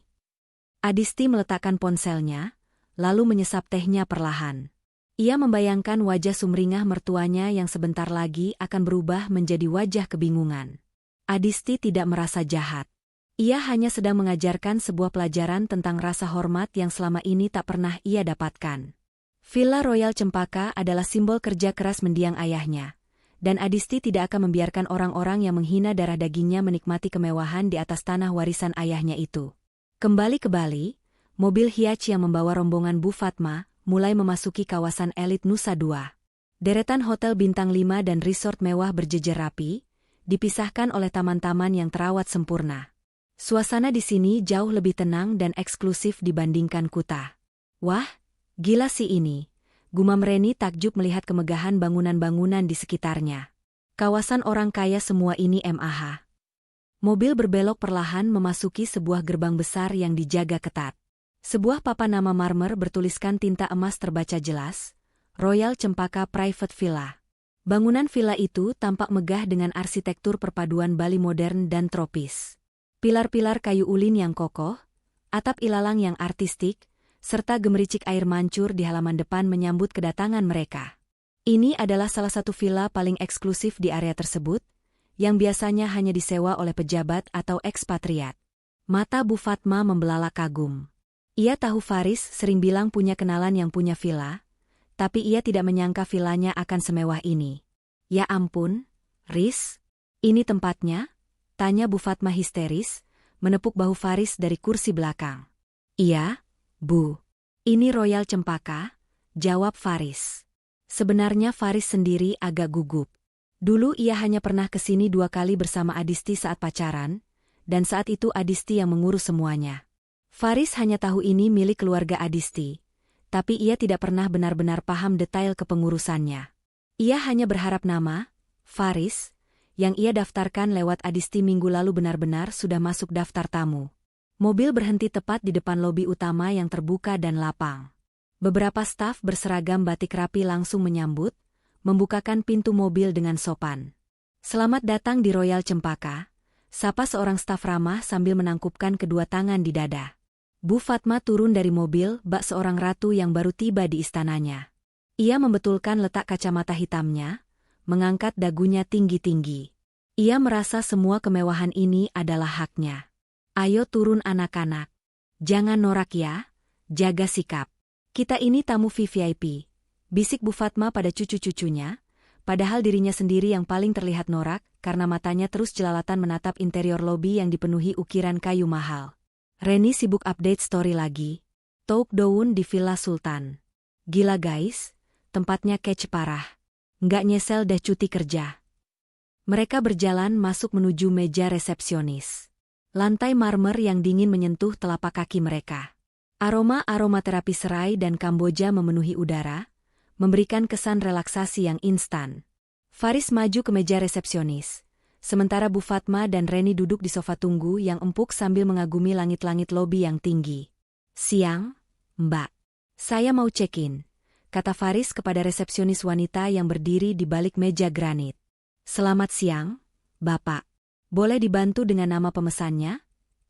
S1: Adisti meletakkan ponselnya, lalu menyesap tehnya perlahan. Ia membayangkan wajah sumringah mertuanya yang sebentar lagi akan berubah menjadi wajah kebingungan. Adisti tidak merasa jahat. Ia hanya sedang mengajarkan sebuah pelajaran tentang rasa hormat yang selama ini tak pernah ia dapatkan. Villa Royal Cempaka adalah simbol kerja keras mendiang ayahnya, dan Adisti tidak akan membiarkan orang-orang yang menghina darah dagingnya menikmati kemewahan di atas tanah warisan ayahnya itu. Kembali ke Bali, mobil Hiace yang membawa rombongan Bu Fatma mulai memasuki kawasan elit Nusa Dua. Deretan hotel bintang 5 dan resort mewah berjejer rapi, dipisahkan oleh taman-taman yang terawat sempurna. Suasana di sini jauh lebih tenang dan eksklusif dibandingkan Kuta. Wah, gila sih ini, gumam Reni takjub melihat kemegahan bangunan-bangunan di sekitarnya. Kawasan orang kaya semua ini MAH. Mobil berbelok perlahan memasuki sebuah gerbang besar yang dijaga ketat. Sebuah papan nama marmer bertuliskan tinta emas terbaca jelas, Royal Cempaka Private Villa. Bangunan villa itu tampak megah dengan arsitektur perpaduan Bali modern dan tropis. Pilar-pilar kayu ulin yang kokoh, atap ilalang yang artistik, serta gemericik air mancur di halaman depan menyambut kedatangan mereka. Ini adalah salah satu villa paling eksklusif di area tersebut, yang biasanya hanya disewa oleh pejabat atau ekspatriat. Mata Bu Fatma membelalak kagum. Ia tahu Faris sering bilang punya kenalan yang punya villa, tapi ia tidak menyangka villanya akan semewah ini. Ya ampun, Riz, ini tempatnya? Tanya Bu Fatma histeris, menepuk bahu Faris dari kursi belakang. Iya, Bu. Ini Royal Cempaka, jawab Faris. Sebenarnya Faris sendiri agak gugup. Dulu ia hanya pernah ke sini 2 kali bersama Adisti saat pacaran, dan saat itu Adisti yang mengurus semuanya. Faris hanya tahu ini milik keluarga Adisti, tapi ia tidak pernah benar-benar paham detail kepengurusannya. Ia hanya berharap nama, Faris, yang ia daftarkan lewat Adisti minggu lalu benar-benar sudah masuk daftar tamu. Mobil berhenti tepat di depan lobi utama yang terbuka dan lapang. Beberapa staf berseragam batik rapi langsung menyambut, membukakan pintu mobil dengan sopan. Selamat datang di Royal Cempaka, sapa seorang staf ramah sambil menangkupkan kedua tangan di dada. Bu Fatma turun dari mobil bak seorang ratu yang baru tiba di istananya. Ia membetulkan letak kacamata hitamnya, mengangkat dagunya tinggi-tinggi. Ia merasa semua kemewahan ini adalah haknya. Ayo turun anak-anak. Jangan norak ya, jaga sikap. Kita ini tamu VVIP, bisik Bu Fatma pada cucu-cucunya, padahal dirinya sendiri yang paling terlihat norak karena matanya terus jelalatan menatap interior lobi yang dipenuhi ukiran kayu mahal. Reni sibuk update story lagi. Touk Doun di Villa Sultan. Gila guys, tempatnya kece parah. Nggak nyesel dah cuti kerja. Mereka berjalan masuk menuju meja resepsionis. Lantai marmer yang dingin menyentuh telapak kaki mereka. Aroma aromaterapi serai dan Kamboja memenuhi udara, memberikan kesan relaksasi yang instan. Faris maju ke meja resepsionis, sementara Bu Fatma dan Reni duduk di sofa tunggu yang empuk sambil mengagumi langit-langit lobi yang tinggi. "Siang, Mbak. Saya mau check-in," kata Faris kepada resepsionis wanita yang berdiri di balik meja granit. "Selamat siang, Bapak. Boleh dibantu dengan nama pemesannya?"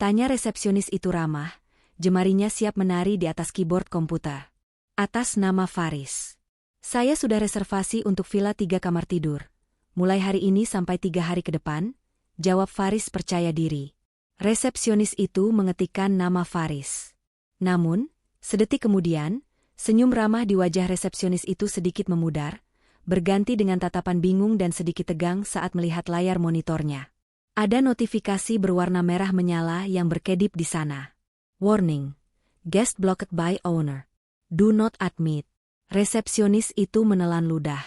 S1: tanya resepsionis itu ramah, jemarinya siap menari di atas keyboard komputer. "Atas nama Faris. Saya sudah reservasi untuk villa 3 kamar tidur. Mulai hari ini sampai 3 hari ke depan," jawab Faris percaya diri. Resepsionis itu mengetikkan nama Faris. Namun, sedetik kemudian, senyum ramah di wajah resepsionis itu sedikit memudar, berganti dengan tatapan bingung dan sedikit tegang saat melihat layar monitornya. Ada notifikasi berwarna merah menyala yang berkedip di sana. "Warning. Guest blocked by owner. Do not admit." Resepsionis itu menelan ludah.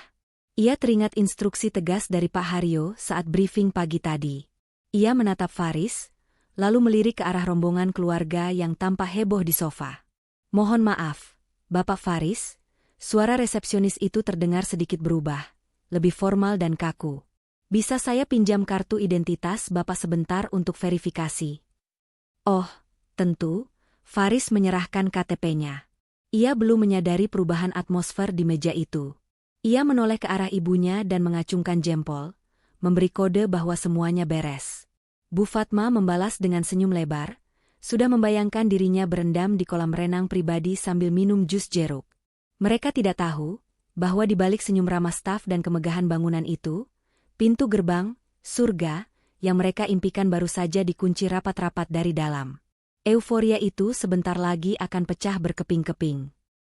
S1: Ia teringat instruksi tegas dari Pak Haryo saat briefing pagi tadi. Ia menatap Faris, lalu melirik ke arah rombongan keluarga yang tampak heboh di sofa. "Mohon maaf, Bapak Faris," suara resepsionis itu terdengar sedikit berubah, lebih formal dan kaku. "Bisa saya pinjam kartu identitas Bapak sebentar untuk verifikasi?" "Oh, tentu," Faris menyerahkan KTP-nya. Ia belum menyadari perubahan atmosfer di meja itu. Ia menoleh ke arah ibunya dan mengacungkan jempol, memberi kode bahwa semuanya beres. Bu Fatma membalas dengan senyum lebar, sudah membayangkan dirinya berendam di kolam renang pribadi sambil minum jus jeruk. Mereka tidak tahu bahwa di balik senyum ramah staf dan kemegahan bangunan itu, pintu gerbang, surga, yang mereka impikan baru saja dikunci rapat-rapat dari dalam. Euforia itu sebentar lagi akan pecah berkeping-keping.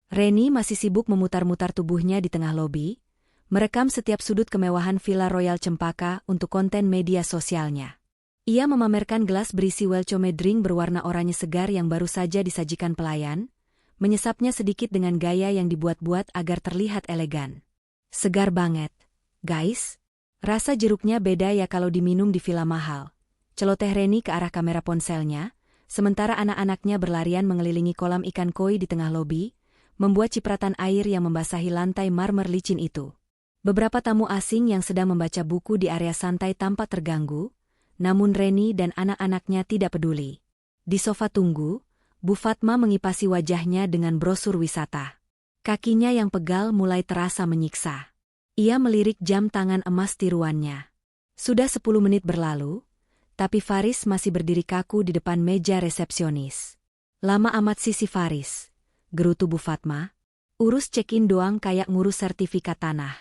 S1: Reni masih sibuk memutar-mutar tubuhnya di tengah lobi, merekam setiap sudut kemewahan Villa Royal Cempaka untuk konten media sosialnya. Ia memamerkan gelas berisi welcome drink berwarna oranye segar yang baru saja disajikan pelayan, menyesapnya sedikit dengan gaya yang dibuat-buat agar terlihat elegan. "Segar banget, guys. Rasa jeruknya beda ya kalau diminum di villa mahal," celoteh Reni ke arah kamera ponselnya, sementara anak-anaknya berlarian mengelilingi kolam ikan koi di tengah lobi, membuat cipratan air yang membasahi lantai marmer licin itu. Beberapa tamu asing yang sedang membaca buku di area santai tampak terganggu, namun Reni dan anak-anaknya tidak peduli. Di sofa tunggu, Bu Fatma mengipasi wajahnya dengan brosur wisata. Kakinya yang pegal mulai terasa menyiksa. Ia melirik jam tangan emas tiruannya. Sudah 10 menit berlalu, tapi Faris masih berdiri kaku di depan meja resepsionis. "Lama amat sih si Faris," gerutu Bu Fatma. "Urus check-in doang kayak ngurus sertifikat tanah."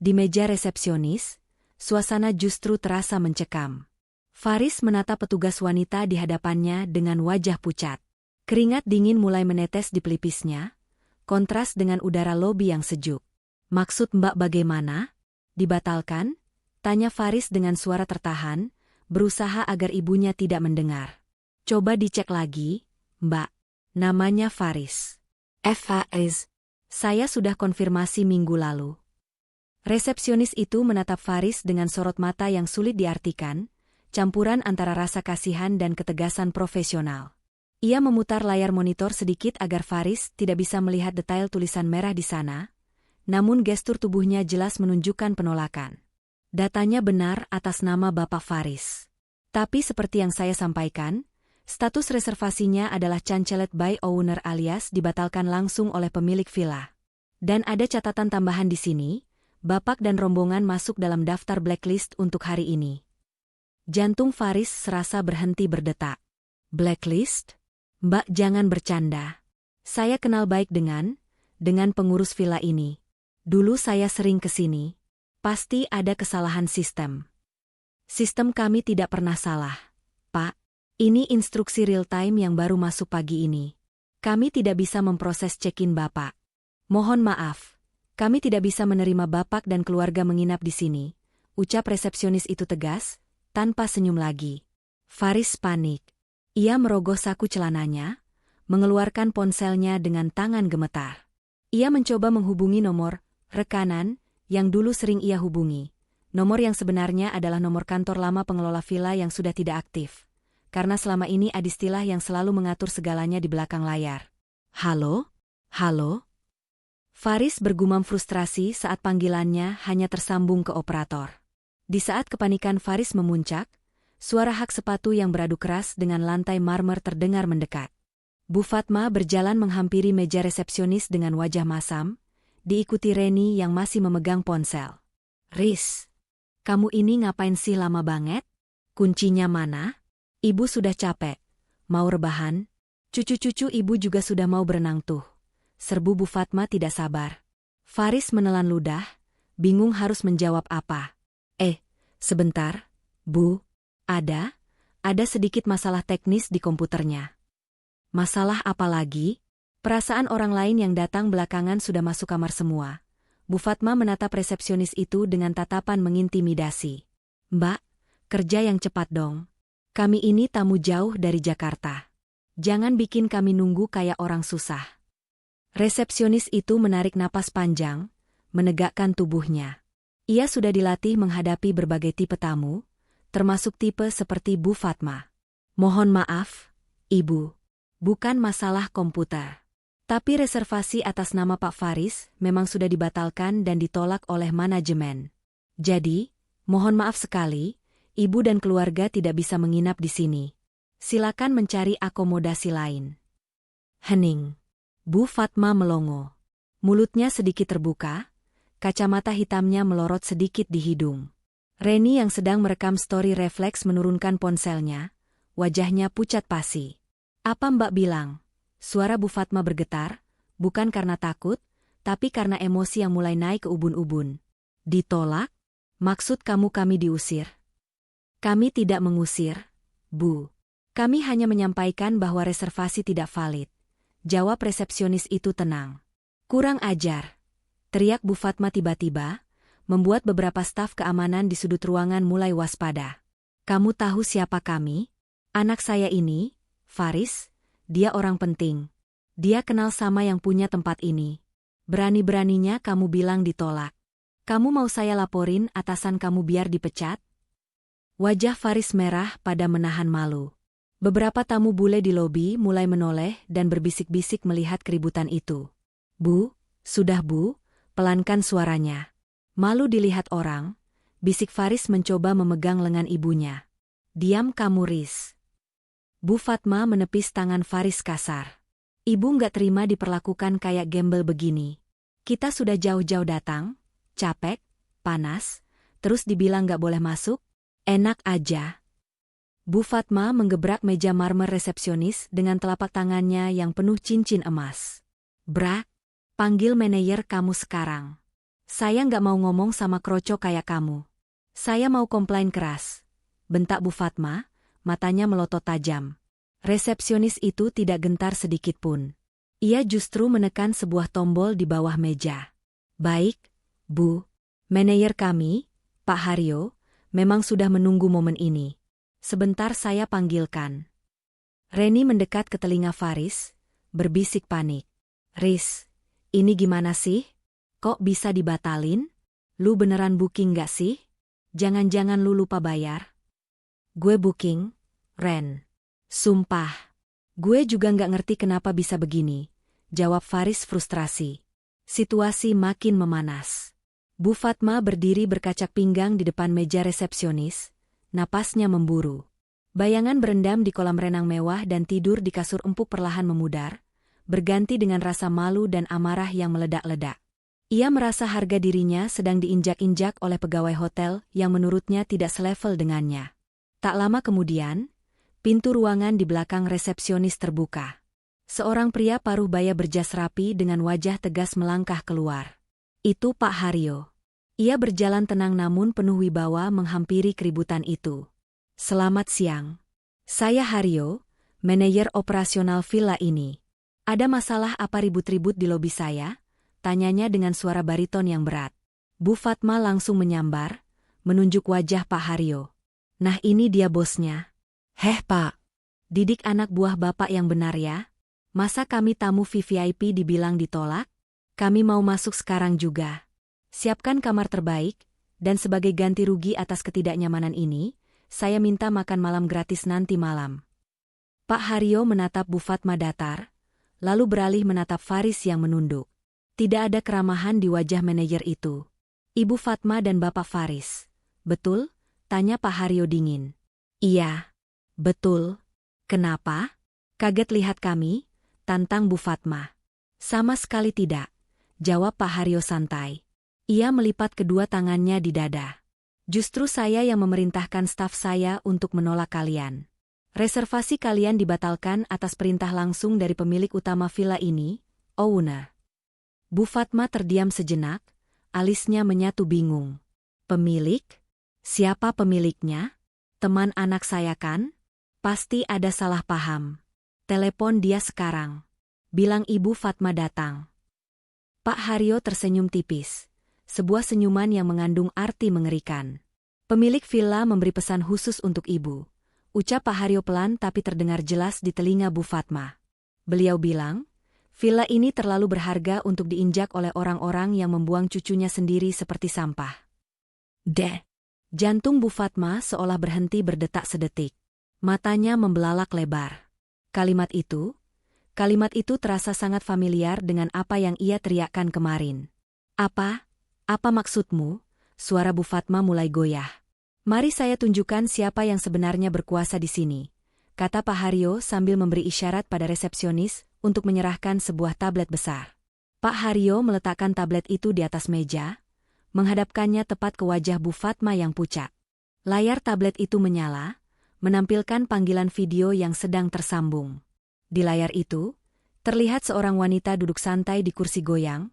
S1: Di meja resepsionis, suasana justru terasa mencekam. Faris menatap petugas wanita di hadapannya dengan wajah pucat. Keringat dingin mulai menetes di pelipisnya, kontras dengan udara lobi yang sejuk. "Maksud Mbak bagaimana? Dibatalkan?" tanya Faris dengan suara tertahan, berusaha agar ibunya tidak mendengar. "Coba dicek lagi, Mbak. Namanya Faris. Faris. Saya sudah konfirmasi minggu lalu." Resepsionis itu menatap Faris dengan sorot mata yang sulit diartikan, campuran antara rasa kasihan dan ketegasan profesional. Ia memutar layar monitor sedikit agar Faris tidak bisa melihat detail tulisan merah di sana, namun gestur tubuhnya jelas menunjukkan penolakan. "Datanya benar atas nama Bapak Faris. Tapi seperti yang saya sampaikan, status reservasinya adalah canceled by owner alias dibatalkan langsung oleh pemilik villa. Dan ada catatan tambahan di sini, Bapak dan rombongan masuk dalam daftar blacklist untuk hari ini." Jantung Faris serasa berhenti berdetak. "Blacklist? Mbak jangan bercanda. Saya kenal baik dengan pengurus villa ini. Dulu saya sering ke sini. Pasti ada kesalahan sistem." "Sistem kami tidak pernah salah, Pak. Ini instruksi real time yang baru masuk pagi ini. Kami tidak bisa memproses check-in Bapak. Mohon maaf, kami tidak bisa menerima Bapak dan keluarga menginap di sini," ucap resepsionis itu tegas, tanpa senyum lagi. Faris panik. Ia merogoh saku celananya, mengeluarkan ponselnya dengan tangan gemetar. Ia mencoba menghubungi nomor rekanan yang dulu sering ia hubungi. Nomor yang sebenarnya adalah nomor kantor lama pengelola villa yang sudah tidak aktif. Karena selama ini Adistilah yang selalu mengatur segalanya di belakang layar. "Halo? Halo?" Faris bergumam frustrasi saat panggilannya hanya tersambung ke operator. Di saat kepanikan Faris memuncak, suara hak sepatu yang beradu keras dengan lantai marmer terdengar mendekat. Bu Fatma berjalan menghampiri meja resepsionis dengan wajah masam, diikuti Reni yang masih memegang ponsel. "Riz, kamu ini ngapain sih lama banget? Kuncinya mana? Ibu sudah capek. Mau rebahan? Cucu-cucu ibu juga sudah mau berenang tuh." Serbu Bu Fatma tidak sabar. Faris menelan ludah, bingung harus menjawab apa. Sebentar, Bu. Ada sedikit masalah teknis di komputernya." "Masalah apa lagi?" Perasaan orang lain yang datang belakangan sudah masuk kamar semua. Bu Fatma menatap resepsionis itu dengan tatapan mengintimidasi. "Mbak, kerja yang cepat dong. Kami ini tamu jauh dari Jakarta. Jangan bikin kami nunggu kayak orang susah." Resepsionis itu menarik napas panjang, menegakkan tubuhnya. Ia sudah dilatih menghadapi berbagai tipe tamu, termasuk tipe seperti Bu Fatma. "Mohon maaf, Ibu. Bukan masalah komputer. Tapi reservasi atas nama Pak Faris memang sudah dibatalkan dan ditolak oleh manajemen. Jadi, mohon maaf sekali, Ibu dan keluarga tidak bisa menginap di sini. Silakan mencari akomodasi lain." Hening. Bu Fatma melongo. Mulutnya sedikit terbuka, kacamata hitamnya melorot sedikit di hidung. Reni yang sedang merekam story refleks menurunkan ponselnya, wajahnya pucat pasi. "Apa Mbak bilang?" Suara Bu Fatma bergetar, bukan karena takut, tapi karena emosi yang mulai naik ke ubun-ubun. "Ditolak? Maksud kamu kami diusir?" "Kami tidak mengusir, Bu. Kami hanya menyampaikan bahwa reservasi tidak valid." Jawab resepsionis itu tenang. "Kurang ajar!" teriak Bu Fatma tiba-tiba, membuat beberapa staf keamanan di sudut ruangan mulai waspada. "Kamu tahu siapa kami? Anak saya ini, Faris, dia orang penting. Dia kenal sama yang punya tempat ini. Berani-beraninya kamu bilang ditolak. Kamu mau saya laporin atasan kamu biar dipecat?" Wajah Faris merah pada menahan malu. Beberapa tamu bule di lobi mulai menoleh dan berbisik-bisik melihat keributan itu. "Bu, sudah Bu, pelankan suaranya. Malu dilihat orang," bisik Faris mencoba memegang lengan ibunya. "Diam kamu Riz." Bu Fatma menepis tangan Faris kasar. "Ibu nggak terima diperlakukan kayak gembel begini. Kita sudah jauh-jauh datang, capek, panas, terus dibilang nggak boleh masuk? Enak aja." Bu Fatma menggebrak meja marmer resepsionis dengan telapak tangannya yang penuh cincin emas. "Bra, panggil manajer kamu sekarang. Saya nggak mau ngomong sama kroco kayak kamu. Saya mau komplain keras," bentak Bu Fatma, matanya melotot tajam. Resepsionis itu tidak gentar sedikit pun. Ia justru menekan sebuah tombol di bawah meja. "Baik, Bu. Manajer kami, Pak Haryo, memang sudah menunggu momen ini. Sebentar saya panggilkan." Reni mendekat ke telinga Faris, berbisik panik. "Riz, ini gimana sih? Kok bisa dibatalin? Lu beneran booking gak sih? Jangan-jangan lu lupa bayar?" "Gue booking, Ren. Sumpah. Gue juga gak ngerti kenapa bisa begini," jawab Faris frustrasi. Situasi makin memanas. Bu Fatma berdiri berkacak pinggang di depan meja resepsionis, napasnya memburu. Bayangan berendam di kolam renang mewah dan tidur di kasur empuk perlahan memudar, berganti dengan rasa malu dan amarah yang meledak-ledak. Ia merasa harga dirinya sedang diinjak-injak oleh pegawai hotel yang menurutnya tidak selevel dengannya. Tak lama kemudian, pintu ruangan di belakang resepsionis terbuka. Seorang pria paruh baya berjas rapi dengan wajah tegas melangkah keluar. Itu Pak Haryo. Ia berjalan tenang namun penuh wibawa menghampiri keributan itu. "Selamat siang. Saya Haryo, manajer operasional villa ini. Ada masalah apa ribut-ribut di lobi saya?" tanyanya dengan suara bariton yang berat. Bu Fatma langsung menyambar, menunjuk wajah Pak Haryo. "Nah ini dia bosnya." "Heh Pak, didik anak buah Bapak yang benar ya. Masa kami tamu VVIP dibilang ditolak? Kami mau masuk sekarang juga. Siapkan kamar terbaik, dan sebagai ganti rugi atas ketidaknyamanan ini, saya minta makan malam gratis nanti malam." Pak Haryo menatap Bu Fatma datar, lalu beralih menatap Faris yang menunduk. Tidak ada keramahan di wajah manajer itu. "Ibu Fatma dan Bapak Faris, betul? Tanya Pak Haryo dingin. Iya, betul. Kenapa? Kaget lihat kami? Tantang Bu Fatma. Sama sekali tidak, jawab Pak Haryo santai. Ia melipat kedua tangannya di dada. Justru saya yang memerintahkan staf saya untuk menolak kalian. Reservasi kalian dibatalkan atas perintah langsung dari pemilik utama villa ini, owner. Bu Fatma terdiam sejenak, alisnya menyatu bingung. Pemilik? Siapa pemiliknya? Teman anak saya kan? Pasti ada salah paham. Telepon dia sekarang. Bilang Ibu Fatma datang. Pak Haryo tersenyum tipis. Sebuah senyuman yang mengandung arti mengerikan. Pemilik villa memberi pesan khusus untuk Ibu. Ucap Pak Haryo pelan tapi terdengar jelas di telinga Bu Fatma. Beliau bilang, villa ini terlalu berharga untuk diinjak oleh orang-orang yang membuang cucunya sendiri seperti sampah. Jantung Bu Fatma seolah berhenti berdetak sedetik. Matanya membelalak lebar. Kalimat itu terasa sangat familiar dengan apa yang ia teriakkan kemarin. Apa maksudmu? Suara Bu Fatma mulai goyah. Mari saya tunjukkan siapa yang sebenarnya berkuasa di sini, kata Pak Haryo sambil memberi isyarat pada resepsionis untuk menyerahkan sebuah tablet besar. Pak Haryo meletakkan tablet itu di atas meja, menghadapkannya tepat ke wajah Bu Fatma yang pucat. Layar tablet itu menyala, menampilkan panggilan video yang sedang tersambung. Di layar itu, terlihat seorang wanita duduk santai di kursi goyang,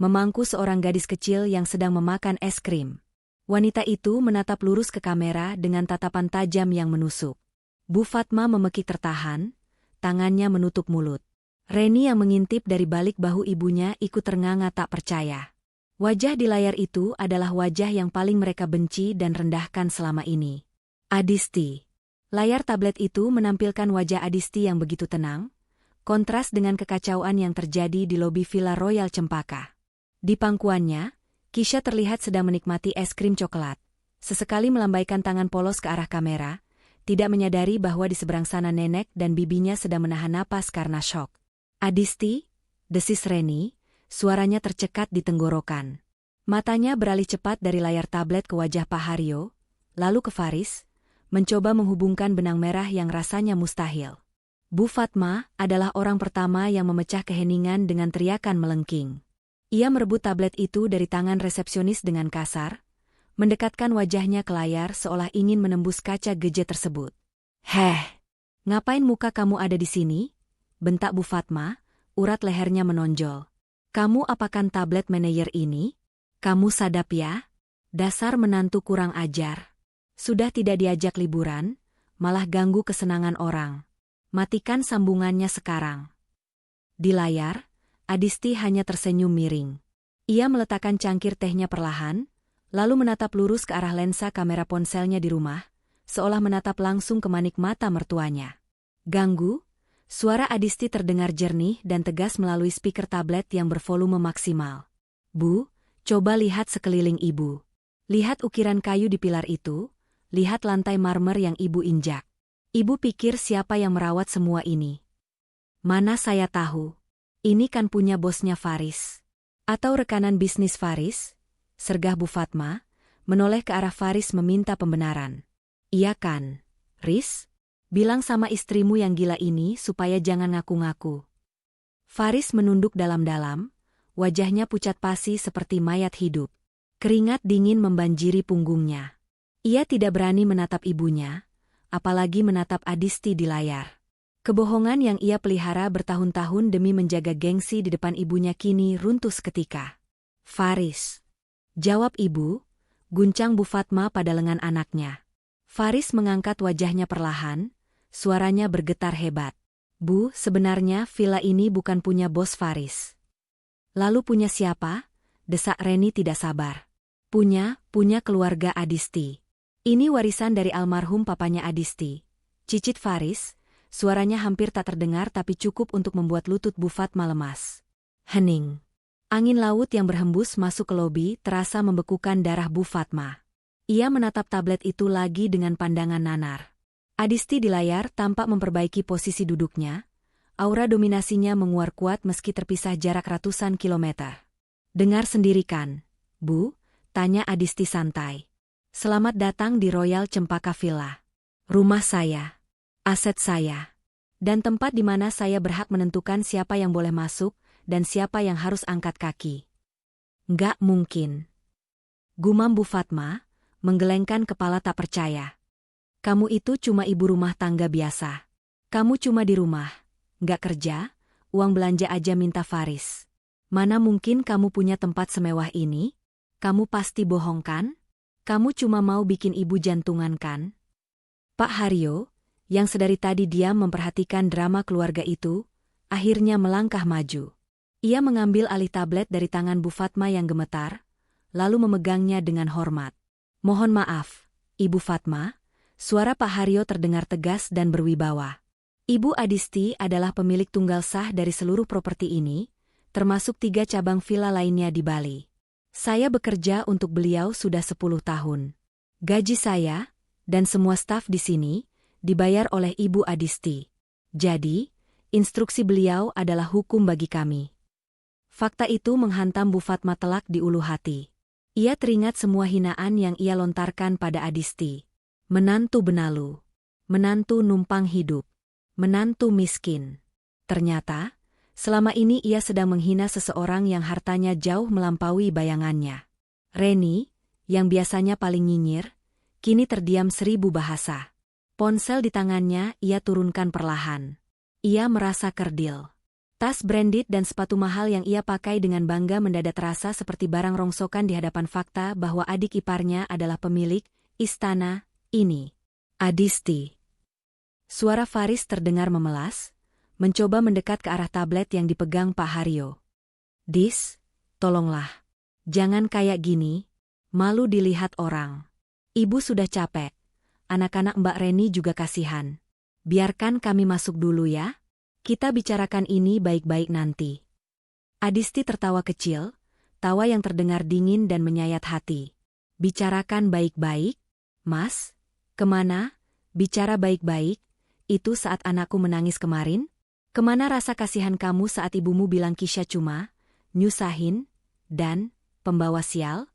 S1: memangku seorang gadis kecil yang sedang memakan es krim. Wanita itu menatap lurus ke kamera dengan tatapan tajam yang menusuk. Bu Fatma memekik tertahan, tangannya menutup mulut. Reni yang mengintip dari balik bahu ibunya ikut ternganga tak percaya. Wajah di layar itu adalah wajah yang paling mereka benci dan rendahkan selama ini. Adisti. Layar tablet itu menampilkan wajah Adisti yang begitu tenang, kontras dengan kekacauan yang terjadi di lobi Villa Royal Cempaka. Di pangkuannya, Kisha terlihat sedang menikmati es krim coklat. Sesekali melambaikan tangan polos ke arah kamera, tidak menyadari bahwa di seberang sana nenek dan bibinya sedang menahan napas karena syok. Adisti, desis Reni, suaranya tercekat di tenggorokan. Matanya beralih cepat dari layar tablet ke wajah Pak Haryo, lalu ke Faris, mencoba menghubungkan benang merah yang rasanya mustahil. Bu Fatma adalah orang pertama yang memecah keheningan dengan teriakan melengking. Ia merebut tablet itu dari tangan resepsionis dengan kasar, mendekatkan wajahnya ke layar seolah ingin menembus kaca geje tersebut. Ngapain muka kamu ada di sini? Bentak Bu Fatma, urat lehernya menonjol. Kamu apakan tablet manajer ini? Kamu sadap ya? Dasar menantu kurang ajar. Sudah tidak diajak liburan, malah ganggu kesenangan orang. Matikan sambungannya sekarang. Di layar, Adisti hanya tersenyum miring. Ia meletakkan cangkir tehnya perlahan, lalu menatap lurus ke arah lensa kamera ponselnya di rumah, seolah menatap langsung ke manik mata mertuanya. Ganggu? Suara Adisti terdengar jernih dan tegas melalui speaker tablet yang bervolume maksimal. Bu, coba lihat sekeliling ibu. Lihat ukiran kayu di pilar itu. Lihat lantai marmer yang ibu injak. Ibu pikir siapa yang merawat semua ini? Mana saya tahu. Ini kan punya bosnya Faris. Atau rekanan bisnis Faris? Sergah Bu Fatma, menoleh ke arah Faris meminta pembenaran. Iya kan, Riz? Bilang sama istrimu yang gila ini supaya jangan ngaku-ngaku. Faris menunduk dalam-dalam, wajahnya pucat pasi seperti mayat hidup. Keringat dingin membanjiri punggungnya. Ia tidak berani menatap ibunya, apalagi menatap Adisti di layar. Kebohongan yang ia pelihara bertahun-tahun demi menjaga gengsi di depan ibunya kini runtuh seketika. Faris. Jawab ibu, guncang Bu Fatma pada lengan anaknya. Faris mengangkat wajahnya perlahan, suaranya bergetar hebat. Bu, sebenarnya villa ini bukan punya bos Faris. Lalu punya siapa? Desak Reni tidak sabar. Punya keluarga Adisti. Ini warisan dari almarhum papanya Adisti. Cicit Faris, suaranya hampir tak terdengar tapi cukup untuk membuat lutut Bu Fatma lemas. Hening. Angin laut yang berhembus masuk ke lobi terasa membekukan darah Bu Fatma. Ia menatap tablet itu lagi dengan pandangan nanar. Adisti di layar tampak memperbaiki posisi duduknya. Aura dominasinya menguar kuat meski terpisah jarak ratusan kilometer. Dengar sendiri kan, Bu? Tanya Adisti santai. Selamat datang di Royal Cempaka Villa. Rumah saya, aset saya, dan tempat di mana saya berhak menentukan siapa yang boleh masuk dan siapa yang harus angkat kaki. Nggak mungkin. Gumam Bu Fatma, menggelengkan kepala tak percaya. Kamu itu cuma ibu rumah tangga biasa. Kamu cuma di rumah, nggak kerja, uang belanja aja minta Faris. Mana mungkin kamu punya tempat semewah ini? Kamu pasti bohong kan? Kamu cuma mau bikin ibu jantungan kan? Pak Haryo, yang sedari tadi diam memperhatikan drama keluarga itu, akhirnya melangkah maju. Ia mengambil alih tablet dari tangan Bu Fatma yang gemetar, lalu memegangnya dengan hormat. Mohon maaf, Ibu Fatma, suara Pak Haryo terdengar tegas dan berwibawa. Ibu Adisti adalah pemilik tunggal sah dari seluruh properti ini, termasuk 3 cabang villa lainnya di Bali. Saya bekerja untuk beliau sudah 10 tahun. Gaji saya, dan semua staf di sini, dibayar oleh Ibu Adisti. Jadi, instruksi beliau adalah hukum bagi kami. Fakta itu menghantam Bu Fatma telak di ulu hati. Ia teringat semua hinaan yang ia lontarkan pada Adisti. Menantu benalu. Menantu numpang hidup. Menantu miskin. Ternyata, selama ini ia sedang menghina seseorang yang hartanya jauh melampaui bayangannya. Reni, yang biasanya paling nyinyir, kini terdiam 1000 bahasa. Ponsel di tangannya ia turunkan perlahan. Ia merasa kerdil. Tas branded dan sepatu mahal yang ia pakai dengan bangga mendadak terasa seperti barang rongsokan di hadapan fakta bahwa adik iparnya adalah pemilik istana ini. Adisti. Suara Faris terdengar memelas, mencoba mendekat ke arah tablet yang dipegang Pak Haryo. Dis, tolonglah. Jangan kayak gini, malu dilihat orang. Ibu sudah capek. Anak-anak Mbak Reni juga kasihan. Biarkan kami masuk dulu ya. Kita bicarakan ini baik-baik nanti. Adisti tertawa kecil, tawa yang terdengar dingin dan menyayat hati. Bicarakan baik-baik? Mas, kemana? Bicara baik-baik, itu saat anakku menangis kemarin? Kemana rasa kasihan kamu saat ibumu bilang Kisha cuma nyusahin dan pembawa sial?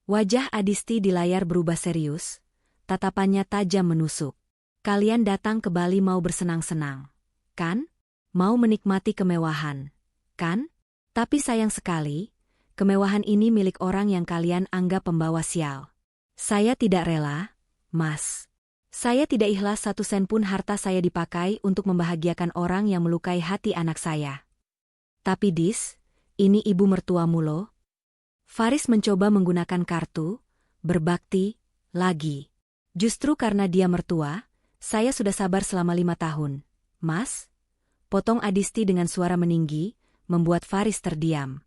S1: Wajah Adisti di layar berubah serius, tatapannya tajam menusuk. Kalian datang ke Bali mau bersenang-senang, kan? Mau menikmati kemewahan, kan? Tapi sayang sekali, kemewahan ini milik orang yang kalian anggap pembawa sial. Saya tidak rela, Mas. Saya tidak ikhlas 1 sen pun harta saya dipakai untuk membahagiakan orang yang melukai hati anak saya. Tapi Dis, ini ibu mertuamu loh. Faris mencoba menggunakan kartu, berbakti, lagi. Justru karena dia mertua, saya sudah sabar selama 5 tahun. Mas? Potong Adisti dengan suara meninggi, membuat Faris terdiam.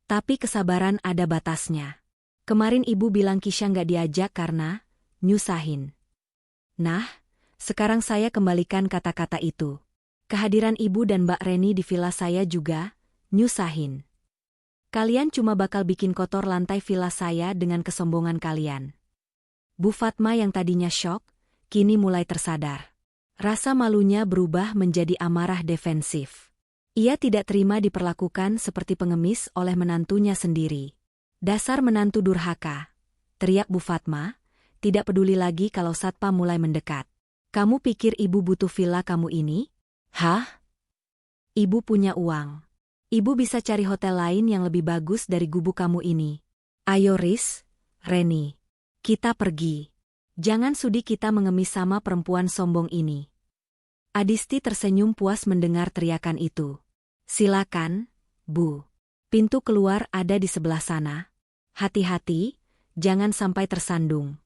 S1: Tapi kesabaran ada batasnya. Kemarin ibu bilang Kisha nggak diajak karena nyusahin. Nah, sekarang saya kembalikan kata-kata itu. Kehadiran ibu dan Mbak Reni di villa saya juga nyusahin. Kalian cuma bakal bikin kotor lantai villa saya dengan kesombongan kalian. Bu Fatma yang tadinya syok, kini mulai tersadar. Rasa malunya berubah menjadi amarah defensif. Ia tidak terima diperlakukan seperti pengemis oleh menantunya sendiri. Dasar menantu durhaka, teriak Bu Fatma, tidak peduli lagi kalau satpam mulai mendekat. Kamu pikir ibu butuh villa kamu ini? Hah? Ibu punya uang. Ibu bisa cari hotel lain yang lebih bagus dari gubuk kamu ini. Ayo Riz, Reni. Kita pergi. Jangan sudi kita mengemis sama perempuan sombong ini. Adisti tersenyum puas mendengar teriakan itu. Silakan, Bu. Pintu keluar ada di sebelah sana. Hati-hati, jangan sampai tersandung.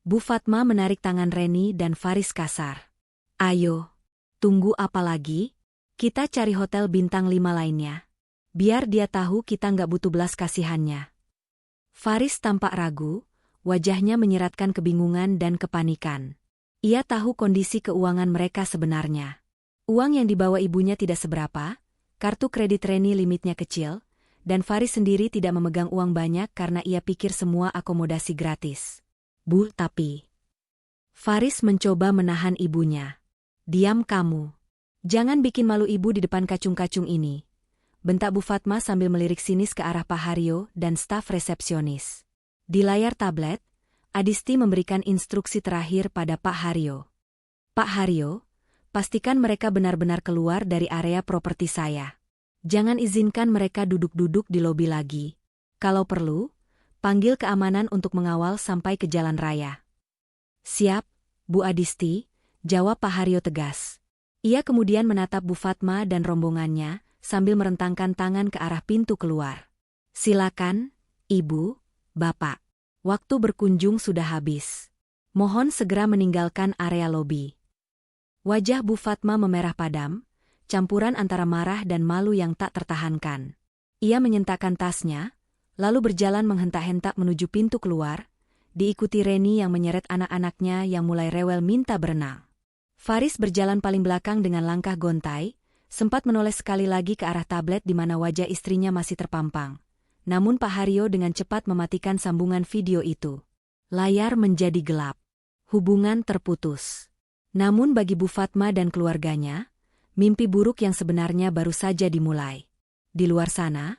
S1: Bu Fatma menarik tangan Reni dan Faris kasar. Ayo, tunggu apa lagi? Kita cari hotel bintang 5 lainnya. Biar dia tahu kita nggak butuh belas kasihannya. Faris tampak ragu, wajahnya menyiratkan kebingungan dan kepanikan. Ia tahu kondisi keuangan mereka sebenarnya. Uang yang dibawa ibunya tidak seberapa, kartu kredit Reni limitnya kecil, dan Faris sendiri tidak memegang uang banyak karena ia pikir semua akomodasi gratis. Bu, tapi... Faris mencoba menahan ibunya. Diam kamu. Jangan bikin malu ibu di depan kacung-kacung ini. Bentak Bu Fatma sambil melirik sinis ke arah Pak Haryo dan staf resepsionis. Di layar tablet, Adisti memberikan instruksi terakhir pada Pak Haryo. Pak Haryo, pastikan mereka benar-benar keluar dari area properti saya. Jangan izinkan mereka duduk-duduk di lobi lagi. Kalau perlu, panggil keamanan untuk mengawal sampai ke jalan raya. Siap, Bu Adisti, jawab Pak Haryo tegas. Ia kemudian menatap Bu Fatma dan rombongannya sambil merentangkan tangan ke arah pintu keluar. Silakan, Ibu, Bapak. Waktu berkunjung sudah habis. Mohon segera meninggalkan area lobi. Wajah Bu Fatma memerah padam, campuran antara marah dan malu yang tak tertahankan. Ia menyentakkan tasnya, lalu berjalan menghentak-hentak menuju pintu keluar, diikuti Reni yang menyeret anak-anaknya yang mulai rewel minta berenang. Faris berjalan paling belakang dengan langkah gontai, sempat menoleh sekali lagi ke arah tablet di mana wajah istrinya masih terpampang. Namun Pak Haryo dengan cepat mematikan sambungan video itu. Layar menjadi gelap. Hubungan terputus. Namun bagi Bu Fatma dan keluarganya, mimpi buruk yang sebenarnya baru saja dimulai. Di luar sana,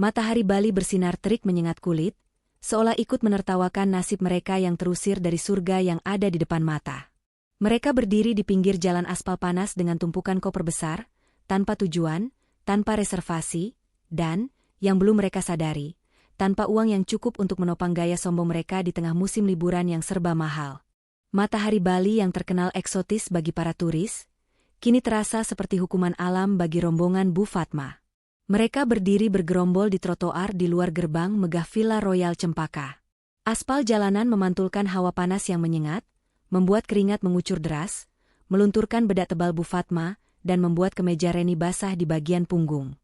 S1: matahari Bali bersinar terik menyengat kulit, seolah ikut menertawakan nasib mereka yang terusir dari surga yang ada di depan mata. Mereka berdiri di pinggir jalan aspal panas dengan tumpukan koper besar, tanpa tujuan, tanpa reservasi, dan, yang belum mereka sadari, tanpa uang yang cukup untuk menopang gaya sombong mereka di tengah musim liburan yang serba mahal. Matahari Bali yang terkenal eksotis bagi para turis, kini terasa seperti hukuman alam bagi rombongan Bu Fatma. Mereka berdiri bergerombol di trotoar di luar gerbang megah Villa Royal Cempaka. Aspal jalanan memantulkan hawa panas yang menyengat, membuat keringat mengucur deras, melunturkan bedak tebal Bu Fatma, dan membuat kemeja Reni basah di bagian punggung.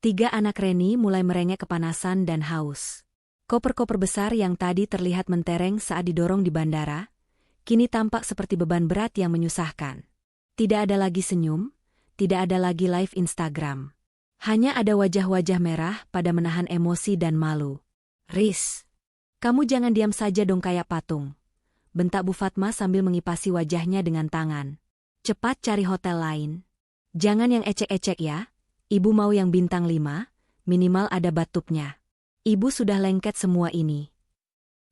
S1: 3 anak Reni mulai merengek kepanasan dan haus. Koper-koper besar yang tadi terlihat mentereng saat didorong di bandara, kini tampak seperti beban berat yang menyusahkan. Tidak ada lagi senyum, tidak ada lagi live Instagram. Hanya ada wajah-wajah merah pada menahan emosi dan malu. Riz, kamu jangan diam saja dong kayak patung. Bentak Bu Fatma sambil mengipasi wajahnya dengan tangan. Cepat cari hotel lain. Jangan yang ecek-ecek ya. Ibu mau yang bintang 5, minimal ada bathtubnya. Ibu sudah lengket semua ini.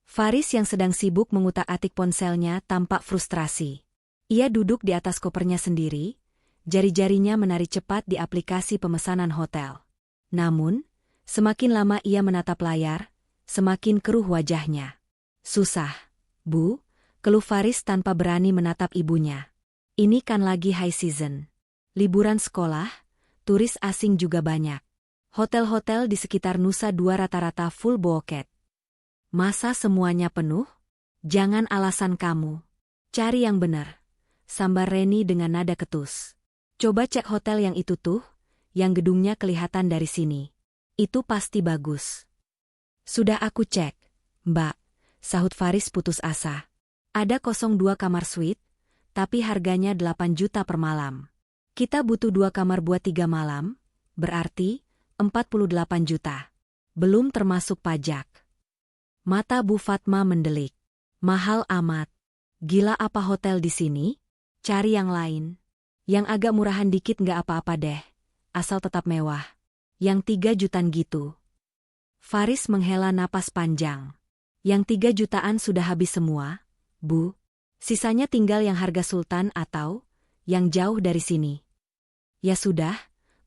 S1: Faris yang sedang sibuk mengutak-atik ponselnya tampak frustrasi. Ia duduk di atas kopernya sendiri, jari-jarinya menari cepat di aplikasi pemesanan hotel. Namun, semakin lama ia menatap layar, semakin keruh wajahnya. Susah, Bu, keluh Faris tanpa berani menatap ibunya. Ini kan lagi high season. Liburan sekolah, turis asing juga banyak. Hotel-hotel di sekitar Nusa Dua rata-rata full booket. Masa semuanya penuh? Jangan alasan kamu. Cari yang benar. Sambar Reni dengan nada ketus. Coba cek hotel yang itu tuh, yang gedungnya kelihatan dari sini. Itu pasti bagus. Sudah aku cek, Mbak, sahut Faris putus asa. Ada 02 kamar suite, tapi harganya 8 juta per malam. Kita butuh 2 kamar buat 3 malam, berarti 48 juta. Belum termasuk pajak. Mata Bu Fatma mendelik. Mahal amat. Gila apa hotel di sini? Cari yang lain. Yang agak murahan dikit nggak apa-apa deh. Asal tetap mewah. Yang 3 jutaan gitu. Faris menghela napas panjang. Yang 3 jutaan sudah habis semua, Bu. Sisanya tinggal yang harga sultan atau yang jauh dari sini. Ya sudah,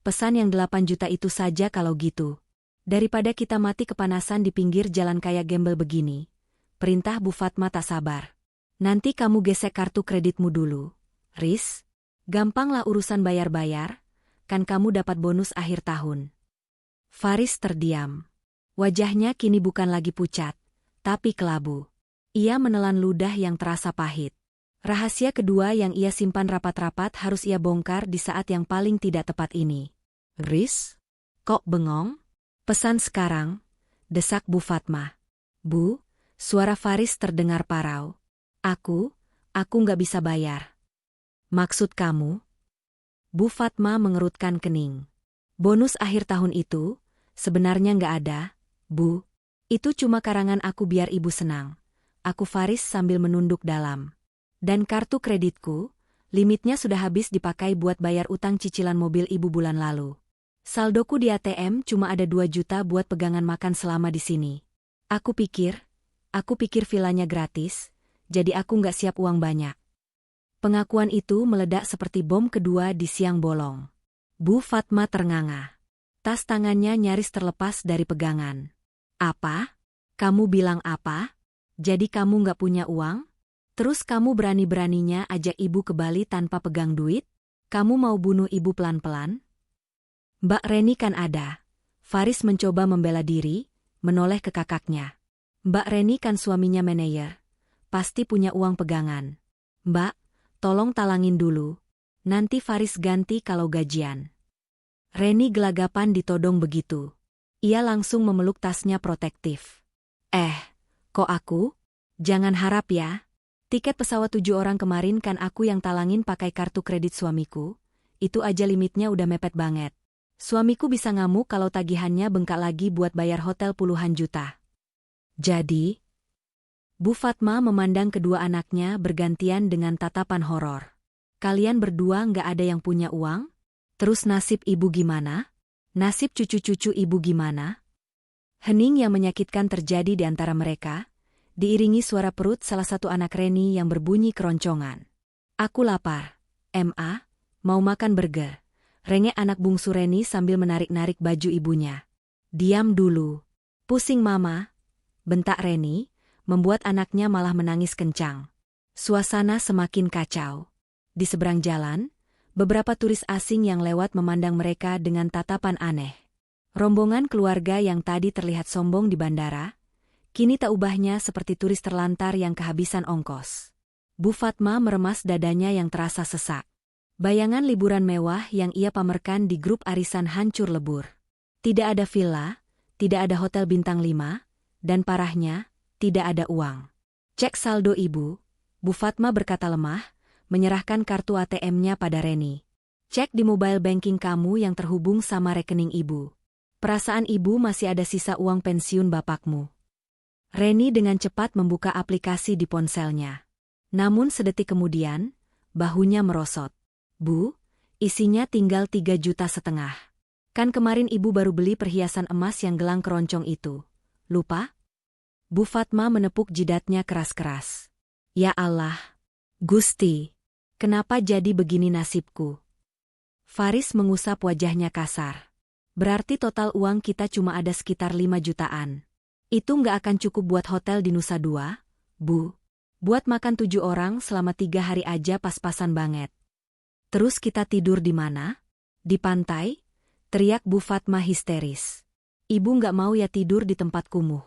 S1: pesan yang 8 juta itu saja kalau gitu. Daripada kita mati kepanasan di pinggir jalan kayak gembel begini. Perintah Bu Fatma tak sabar. Nanti kamu gesek kartu kreditmu dulu. Riz, gampanglah urusan bayar-bayar, kan kamu dapat bonus akhir tahun. Faris terdiam. Wajahnya kini bukan lagi pucat, tapi kelabu. Ia menelan ludah yang terasa pahit. Rahasia kedua yang ia simpan rapat-rapat harus ia bongkar di saat yang paling tidak tepat ini. Riz, kok bengong? Pesan sekarang, desak Bu Fatma. Bu, suara Faris terdengar parau. Aku nggak bisa bayar. Maksud kamu? Bu Fatma mengerutkan kening. Bonus akhir tahun itu, sebenarnya nggak ada, Bu. Itu cuma karangan aku biar ibu senang. Aku Faris sambil menunduk dalam. Dan kartu kreditku, limitnya sudah habis dipakai buat bayar utang cicilan mobil ibu bulan lalu. Saldoku di ATM cuma ada 2 juta buat pegangan makan selama di sini. Aku pikir, Aku pikir villanya gratis, jadi aku nggak siap uang banyak. Pengakuan itu meledak seperti bom kedua di siang bolong. Bu Fatma ternganga. Tas tangannya nyaris terlepas dari pegangan. Apa? Kamu bilang apa? Jadi kamu nggak punya uang? Terus kamu berani-beraninya ajak ibu ke Bali tanpa pegang duit? Kamu mau bunuh ibu pelan-pelan? Mbak Reni kan ada. Faris mencoba membela diri, menoleh ke kakaknya. Mbak Reni kan suaminya manajer. Pasti punya uang pegangan. Mbak, tolong talangin dulu. Nanti Faris ganti kalau gajian. Reni gelagapan ditodong begitu. Ia langsung memeluk tasnya protektif. Kok aku? Jangan harap ya. Tiket pesawat 7 orang kemarin kan aku yang talangin pakai kartu kredit suamiku. Itu aja limitnya udah mepet banget. Suamiku bisa ngamuk kalau tagihannya bengkak lagi buat bayar hotel puluhan juta. Jadi, Bu Fatma memandang kedua anaknya bergantian dengan tatapan horor. Kalian berdua nggak ada yang punya uang? Terus nasib ibu gimana? Nasib cucu-cucu ibu gimana? Hening yang menyakitkan terjadi di antara mereka, diiringi suara perut salah satu anak Reni yang berbunyi keroncongan. Aku lapar. Ma, mau makan burger. Rengek anak bungsu Reni sambil menarik-narik baju ibunya. Diam dulu. Pusing mama. Bentak Reni, membuat anaknya malah menangis kencang. Suasana semakin kacau. Di seberang jalan, beberapa turis asing yang lewat memandang mereka dengan tatapan aneh. Rombongan keluarga yang tadi terlihat sombong di bandara, kini tak ubahnya seperti turis terlantar yang kehabisan ongkos. Bu Fatma meremas dadanya yang terasa sesak. Bayangan liburan mewah yang ia pamerkan di grup arisan hancur lebur. Tidak ada villa, tidak ada hotel bintang 5, dan parahnya, tidak ada uang. Cek saldo ibu, Bu Fatma berkata lemah, menyerahkan kartu ATM-nya pada Reni. Cek di mobile banking kamu yang terhubung sama rekening ibu. Perasaan ibu masih ada sisa uang pensiun bapakmu. Reni dengan cepat membuka aplikasi di ponselnya. Namun sedetik kemudian, bahunya merosot. Bu, isinya tinggal 3,5 juta. Kan kemarin ibu baru beli perhiasan emas yang gelang keroncong itu. Lupa? Bu Fatma menepuk jidatnya keras-keras. Ya Allah, Gusti, kenapa jadi begini nasibku? Faris mengusap wajahnya kasar. Berarti total uang kita cuma ada sekitar 5 jutaan. Itu nggak akan cukup buat hotel di Nusa Dua, Bu. Buat makan 7 orang selama 3 hari aja pas-pasan banget. Terus kita tidur di mana? Di pantai? Teriak Bu Fatma histeris. Ibu nggak mau ya tidur di tempat kumuh.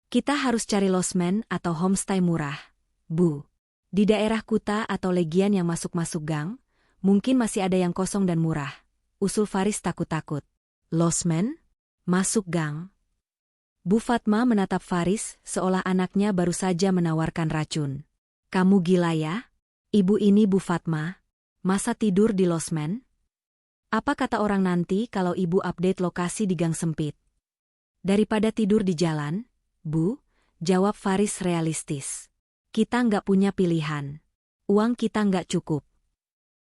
S1: Kita harus cari losmen atau homestay murah, Bu. Di daerah Kuta atau Legian yang masuk-masuk gang, mungkin masih ada yang kosong dan murah. Usul Faris takut-takut. Losmen? Masuk gang? Bu Fatma menatap Faris seolah anaknya baru saja menawarkan racun. Kamu gila ya? Ibu ini Bu Fatma. Masa tidur di losmen? Apa kata orang nanti kalau ibu update lokasi di gang sempit? Daripada tidur di jalan, Bu, jawab Faris realistis. Kita nggak punya pilihan. Uang kita nggak cukup.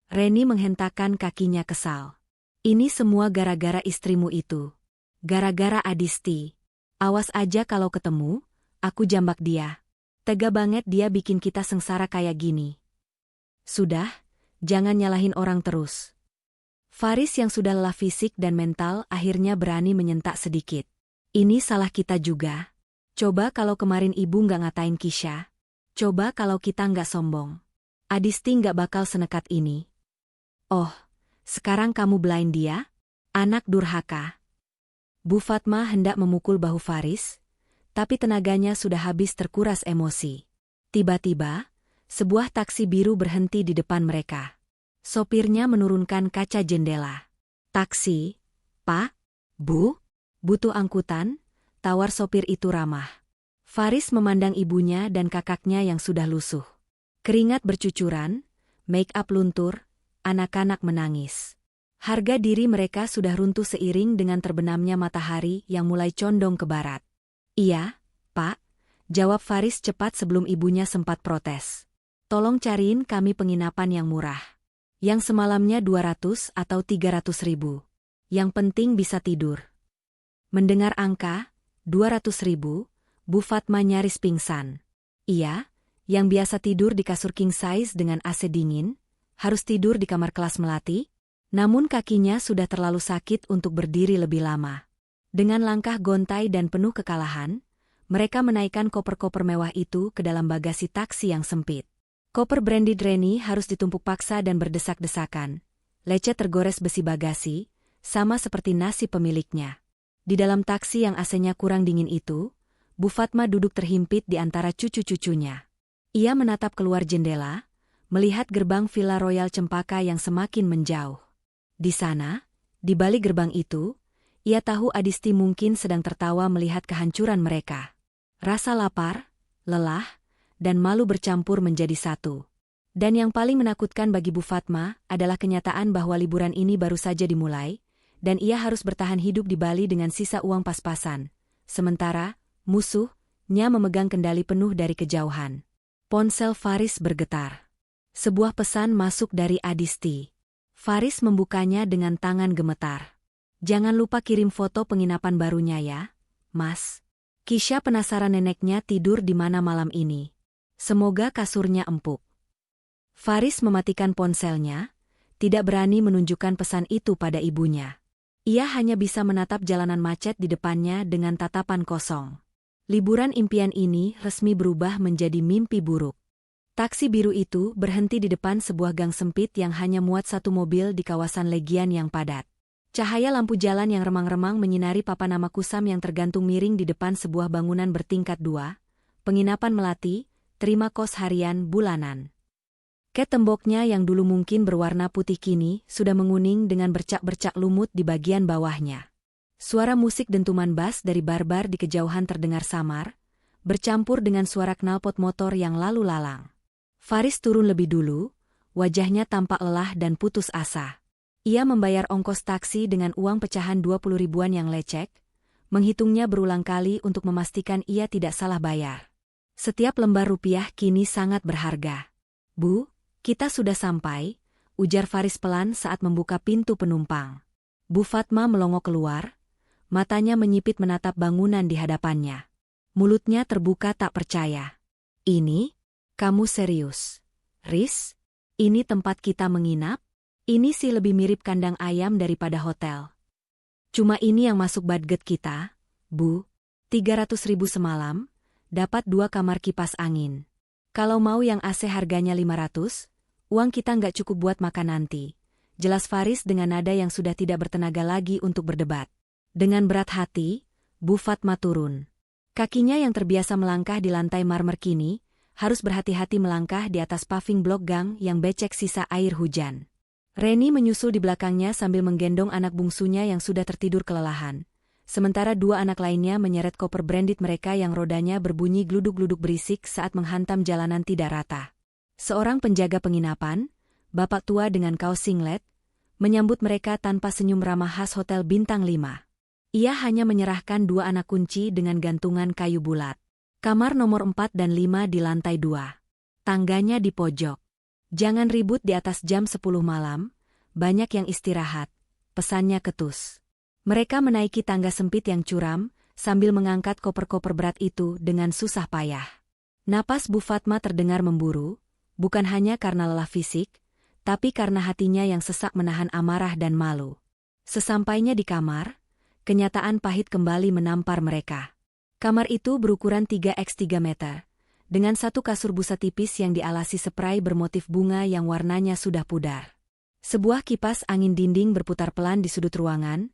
S1: Reni menghentakkan kakinya kesal. Ini semua gara-gara istrimu itu. Gara-gara Adisti. Awas aja kalau ketemu, aku jambak dia. Tega banget dia bikin kita sengsara kayak gini. Sudah, jangan nyalahin orang terus. Faris yang sudah lelah fisik dan mental akhirnya berani menyentak sedikit. Ini salah kita juga. Coba kalau kemarin ibu nggak ngatain Kisha. Coba kalau kita nggak sombong. Adisti nggak bakal senekat ini. Oh, sekarang kamu belain dia? Anak durhaka. Bu Fatma hendak memukul bahu Faris, tapi tenaganya sudah habis terkuras emosi. Tiba-tiba, sebuah taksi biru berhenti di depan mereka. Sopirnya menurunkan kaca jendela. Taksi, Pak, Bu, butuh angkutan, tawar sopir itu ramah. Faris memandang ibunya dan kakaknya yang sudah lusuh. Keringat bercucuran, make up luntur, anak-anak menangis. Harga diri mereka sudah runtuh seiring dengan terbenamnya matahari yang mulai condong ke barat. Iya, Pak, jawab Faris cepat sebelum ibunya sempat protes. Tolong cariin kami penginapan yang murah. Yang semalamnya 200 atau 300 ribu. Yang penting bisa tidur. Mendengar angka, 200 ribu, Bu Fatma nyaris pingsan. Ia, yang biasa tidur di kasur king size dengan AC dingin, harus tidur di kamar kelas melati, namun kakinya sudah terlalu sakit untuk berdiri lebih lama. Dengan langkah gontai dan penuh kekalahan, mereka menaikkan koper-koper mewah itu ke dalam bagasi taksi yang sempit. Koper branded Reni harus ditumpuk paksa dan berdesak-desakan. Lecet tergores besi bagasi, sama seperti nasib pemiliknya. Di dalam taksi yang AC-nya kurang dingin itu, Bu Fatma duduk terhimpit di antara cucu-cucunya. Ia menatap keluar jendela, melihat gerbang Villa Royal Cempaka yang semakin menjauh. Di sana, di balik gerbang itu, ia tahu Adisti mungkin sedang tertawa melihat kehancuran mereka. Rasa lapar, lelah, dan malu bercampur menjadi satu. Dan yang paling menakutkan bagi Bu Fatma adalah kenyataan bahwa liburan ini baru saja dimulai, dan ia harus bertahan hidup di Bali dengan sisa uang pas-pasan. Sementara, musuhnya memegang kendali penuh dari kejauhan. Ponsel Faris bergetar. Sebuah pesan masuk dari Adisti. Faris membukanya dengan tangan gemetar. "Jangan lupa kirim foto penginapan barunya ya, Mas. Kisha penasaran neneknya tidur di mana malam ini. Semoga kasurnya empuk." Faris mematikan ponselnya, tidak berani menunjukkan pesan itu pada ibunya. Ia hanya bisa menatap jalanan macet di depannya dengan tatapan kosong. Liburan impian ini resmi berubah menjadi mimpi buruk. Taksi biru itu berhenti di depan sebuah gang sempit yang hanya muat satu mobil di kawasan Legian yang padat. Cahaya lampu jalan yang remang-remang menyinari papan nama kusam yang tergantung miring di depan sebuah bangunan bertingkat 2, penginapan melati, terima kos harian bulanan. Ket temboknya yang dulu mungkin berwarna putih kini sudah menguning dengan bercak-bercak lumut di bagian bawahnya. Suara musik dentuman bas dari bar-bar di kejauhan terdengar samar, bercampur dengan suara knalpot motor yang lalu lalang. Faris turun lebih dulu, wajahnya tampak lelah dan putus asa. Ia membayar ongkos taksi dengan uang pecahan 20 ribuan yang lecek, menghitungnya berulang kali untuk memastikan ia tidak salah bayar. Setiap lembar rupiah kini sangat berharga. "Bu, kita sudah sampai," ujar Faris pelan saat membuka pintu penumpang. Bu Fatma melongo keluar, matanya menyipit menatap bangunan di hadapannya. Mulutnya terbuka tak percaya. "Ini? Kamu serius? Riz? Ini tempat kita menginap? Ini sih lebih mirip kandang ayam daripada hotel. Cuma ini yang masuk budget kita, Bu. 300 ribu semalam, dapat 2 kamar kipas angin. Kalau mau yang AC harganya 500, uang kita nggak cukup buat makan nanti," jelas Faris dengan nada yang sudah tidak bertenaga lagi untuk berdebat. Dengan berat hati, Bu Fatma turun. Kakinya yang terbiasa melangkah di lantai marmer kini, harus berhati-hati melangkah di atas paving blok gang yang becek sisa air hujan. Reni menyusul di belakangnya sambil menggendong anak bungsunya yang sudah tertidur kelelahan. Sementara 2 anak lainnya menyeret koper branded mereka yang rodanya berbunyi gluduk-gluduk berisik saat menghantam jalanan tidak rata. Seorang penjaga penginapan, bapak tua dengan kaos singlet, menyambut mereka tanpa senyum ramah khas Hotel Bintang 5. Ia hanya menyerahkan 2 anak kunci dengan gantungan kayu bulat. Kamar nomor 4 dan 5 di lantai 2. Tangganya di pojok. "Jangan ribut di atas jam 10 malam, banyak yang istirahat," pesannya ketus. Mereka menaiki tangga sempit yang curam, sambil mengangkat koper-koper berat itu dengan susah payah. Napas Bu Fatma terdengar memburu, bukan hanya karena lelah fisik, tapi karena hatinya yang sesak menahan amarah dan malu. Sesampainya di kamar, kenyataan pahit kembali menampar mereka. Kamar itu berukuran 3x3 meter, dengan satu kasur busa tipis yang dialasi spray bermotif bunga yang warnanya sudah pudar. Sebuah kipas angin dinding berputar pelan di sudut ruangan,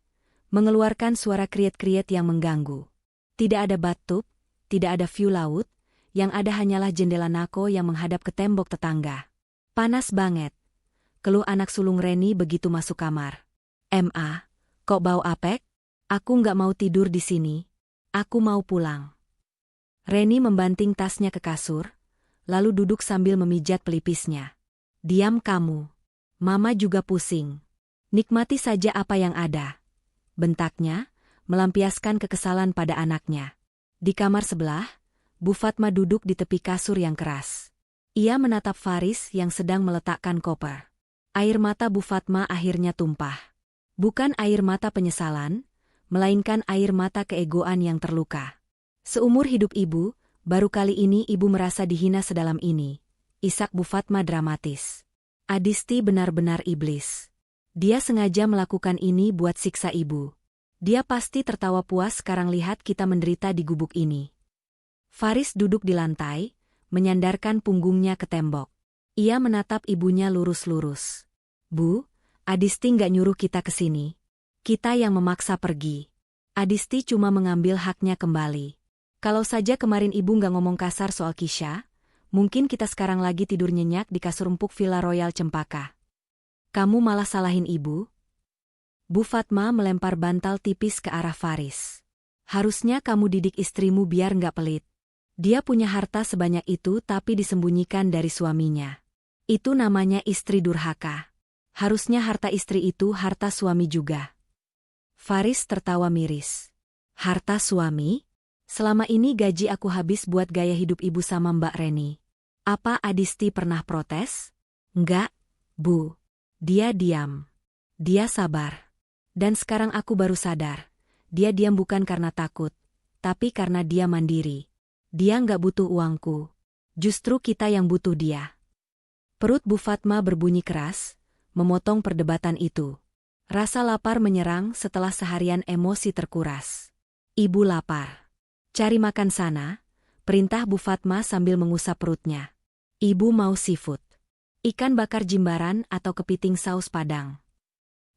S1: mengeluarkan suara kriet-kriet yang mengganggu. Tidak ada bathtub, tidak ada view laut, yang ada hanyalah jendela nako yang menghadap ke tembok tetangga. "Panas banget," keluh anak sulung Reni begitu masuk kamar. "Ma, kok bau apek? Aku nggak mau tidur di sini. Aku mau pulang." Reni membanting tasnya ke kasur, lalu duduk sambil memijat pelipisnya. "Diam kamu. Mama juga pusing. Nikmati saja apa yang ada," bentaknya, melampiaskan kekesalan pada anaknya. Di kamar sebelah, Bu Fatma duduk di tepi kasur yang keras. Ia menatap Faris yang sedang meletakkan koper. Air mata Bu Fatma akhirnya tumpah. Bukan air mata penyesalan, melainkan air mata keegoan yang terluka. Seumur hidup ibu, baru kali ini ibu merasa dihina sedalam ini. Isak Bu Fatma dramatis. Adisti benar-benar iblis. Dia sengaja melakukan ini buat siksa ibu. Dia pasti tertawa puas sekarang lihat kita menderita di gubuk ini. Faris duduk di lantai, menyandarkan punggungnya ke tembok. Ia menatap ibunya lurus-lurus. Bu, Adisti nggak nyuruh kita ke sini. Kita yang memaksa pergi. Adisti cuma mengambil haknya kembali. Kalau saja kemarin ibu nggak ngomong kasar soal Kisha, mungkin kita sekarang lagi tidur nyenyak di kasur empuk Villa Royal Cempaka. Kamu malah salahin ibu? Bu Fatma melempar bantal tipis ke arah Faris. Harusnya kamu didik istrimu biar nggak pelit. Dia punya harta sebanyak itu tapi disembunyikan dari suaminya. Itu namanya istri durhaka. Harusnya harta istri itu harta suami juga. Faris tertawa miris. Harta suami? Selama ini gaji aku habis buat gaya hidup ibu sama Mbak Reni. Apa Adisti pernah protes? Enggak, Bu. Dia diam. Dia sabar. Dan sekarang aku baru sadar. Dia diam bukan karena takut, tapi karena dia mandiri. Dia nggak butuh uangku. Justru kita yang butuh dia. Perut Bu Fatma berbunyi keras, memotong perdebatan itu. Rasa lapar menyerang setelah seharian emosi terkuras. Ibu lapar. Cari makan sana, perintah Bu Fatma sambil mengusap perutnya. Ibu mau seafood. Ikan bakar jimbaran atau kepiting saus padang.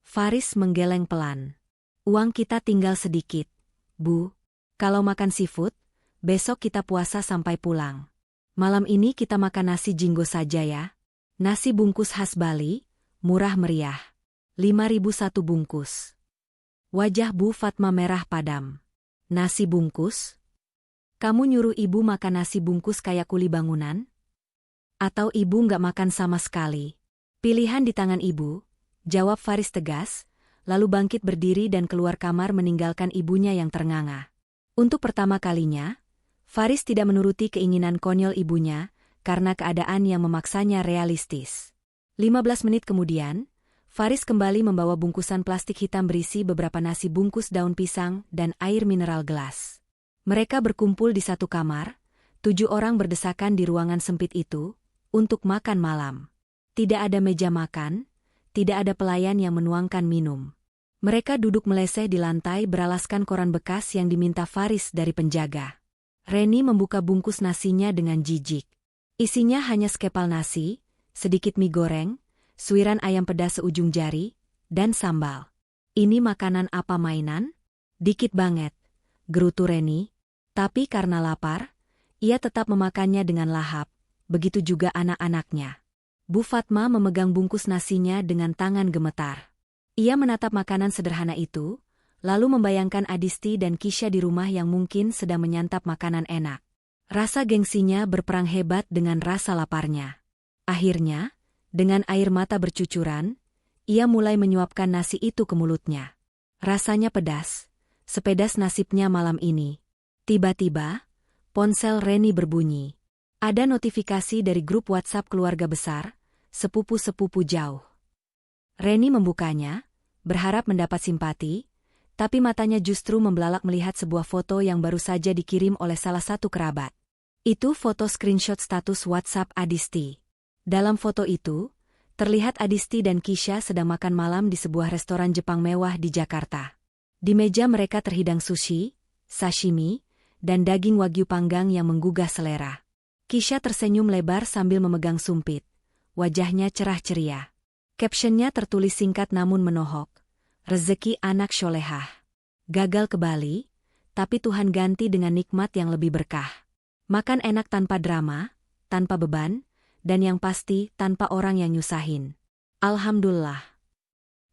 S1: Faris menggeleng pelan. Uang kita tinggal sedikit, Bu. Kalau makan seafood, besok kita puasa sampai pulang. Malam ini kita makan nasi jinggo saja ya. Nasi bungkus khas Bali, murah meriah. 5.000 satu bungkus. Wajah Bu Fatma merah padam. Nasi bungkus? Kamu nyuruh ibu makan nasi bungkus kayak kuli bangunan? Atau ibu nggak makan sama sekali? Pilihan di tangan ibu, jawab Faris tegas, lalu bangkit berdiri dan keluar kamar meninggalkan ibunya yang ternganga. Untuk pertama kalinya, Faris tidak menuruti keinginan konyol ibunya, karena keadaan yang memaksanya realistis. 15 menit kemudian, Faris kembali membawa bungkusan plastik hitam berisi beberapa nasi bungkus daun pisang dan air mineral gelas. Mereka berkumpul di satu kamar, 7 orang berdesakan di ruangan sempit itu, untuk makan malam. Tidak ada meja makan, tidak ada pelayan yang menuangkan minum. Mereka duduk meleseh di lantai beralaskan koran bekas yang diminta Faris dari penjaga. Reni membuka bungkus nasinya dengan jijik. Isinya hanya sekepal nasi, sedikit mie goreng, suiran ayam pedas seujung jari, dan sambal. Ini makanan apa mainan? Dikit banget, gerutu Reni. Tapi karena lapar, ia tetap memakannya dengan lahap, begitu juga anak-anaknya. Bu Fatma memegang bungkus nasinya dengan tangan gemetar. Ia menatap makanan sederhana itu, lalu membayangkan Adisti dan Kisha di rumah yang mungkin sedang menyantap makanan enak. Rasa gengsinya berperang hebat dengan rasa laparnya. Akhirnya, dengan air mata bercucuran, ia mulai menyuapkan nasi itu ke mulutnya. Rasanya pedas, sepedas nasibnya malam ini. Tiba-tiba, ponsel Reni berbunyi. Ada notifikasi dari grup WhatsApp keluarga besar, sepupu-sepupu jauh. Reni membukanya, berharap mendapat simpati, tapi matanya justru membelalak melihat sebuah foto yang baru saja dikirim oleh salah satu kerabat. Itu foto screenshot status WhatsApp Adisti. Dalam foto itu, terlihat Adisti dan Kisha sedang makan malam di sebuah restoran Jepang mewah di Jakarta. Di meja mereka terhidang sushi, sashimi, dan daging wagyu panggang yang menggugah selera. Kisha tersenyum lebar sambil memegang sumpit. Wajahnya cerah ceria. Captionnya tertulis singkat namun menohok. Rezeki anak solehah. Gagal ke Bali, tapi Tuhan ganti dengan nikmat yang lebih berkah. Makan enak tanpa drama, tanpa beban, dan yang pasti tanpa orang yang nyusahin. Alhamdulillah.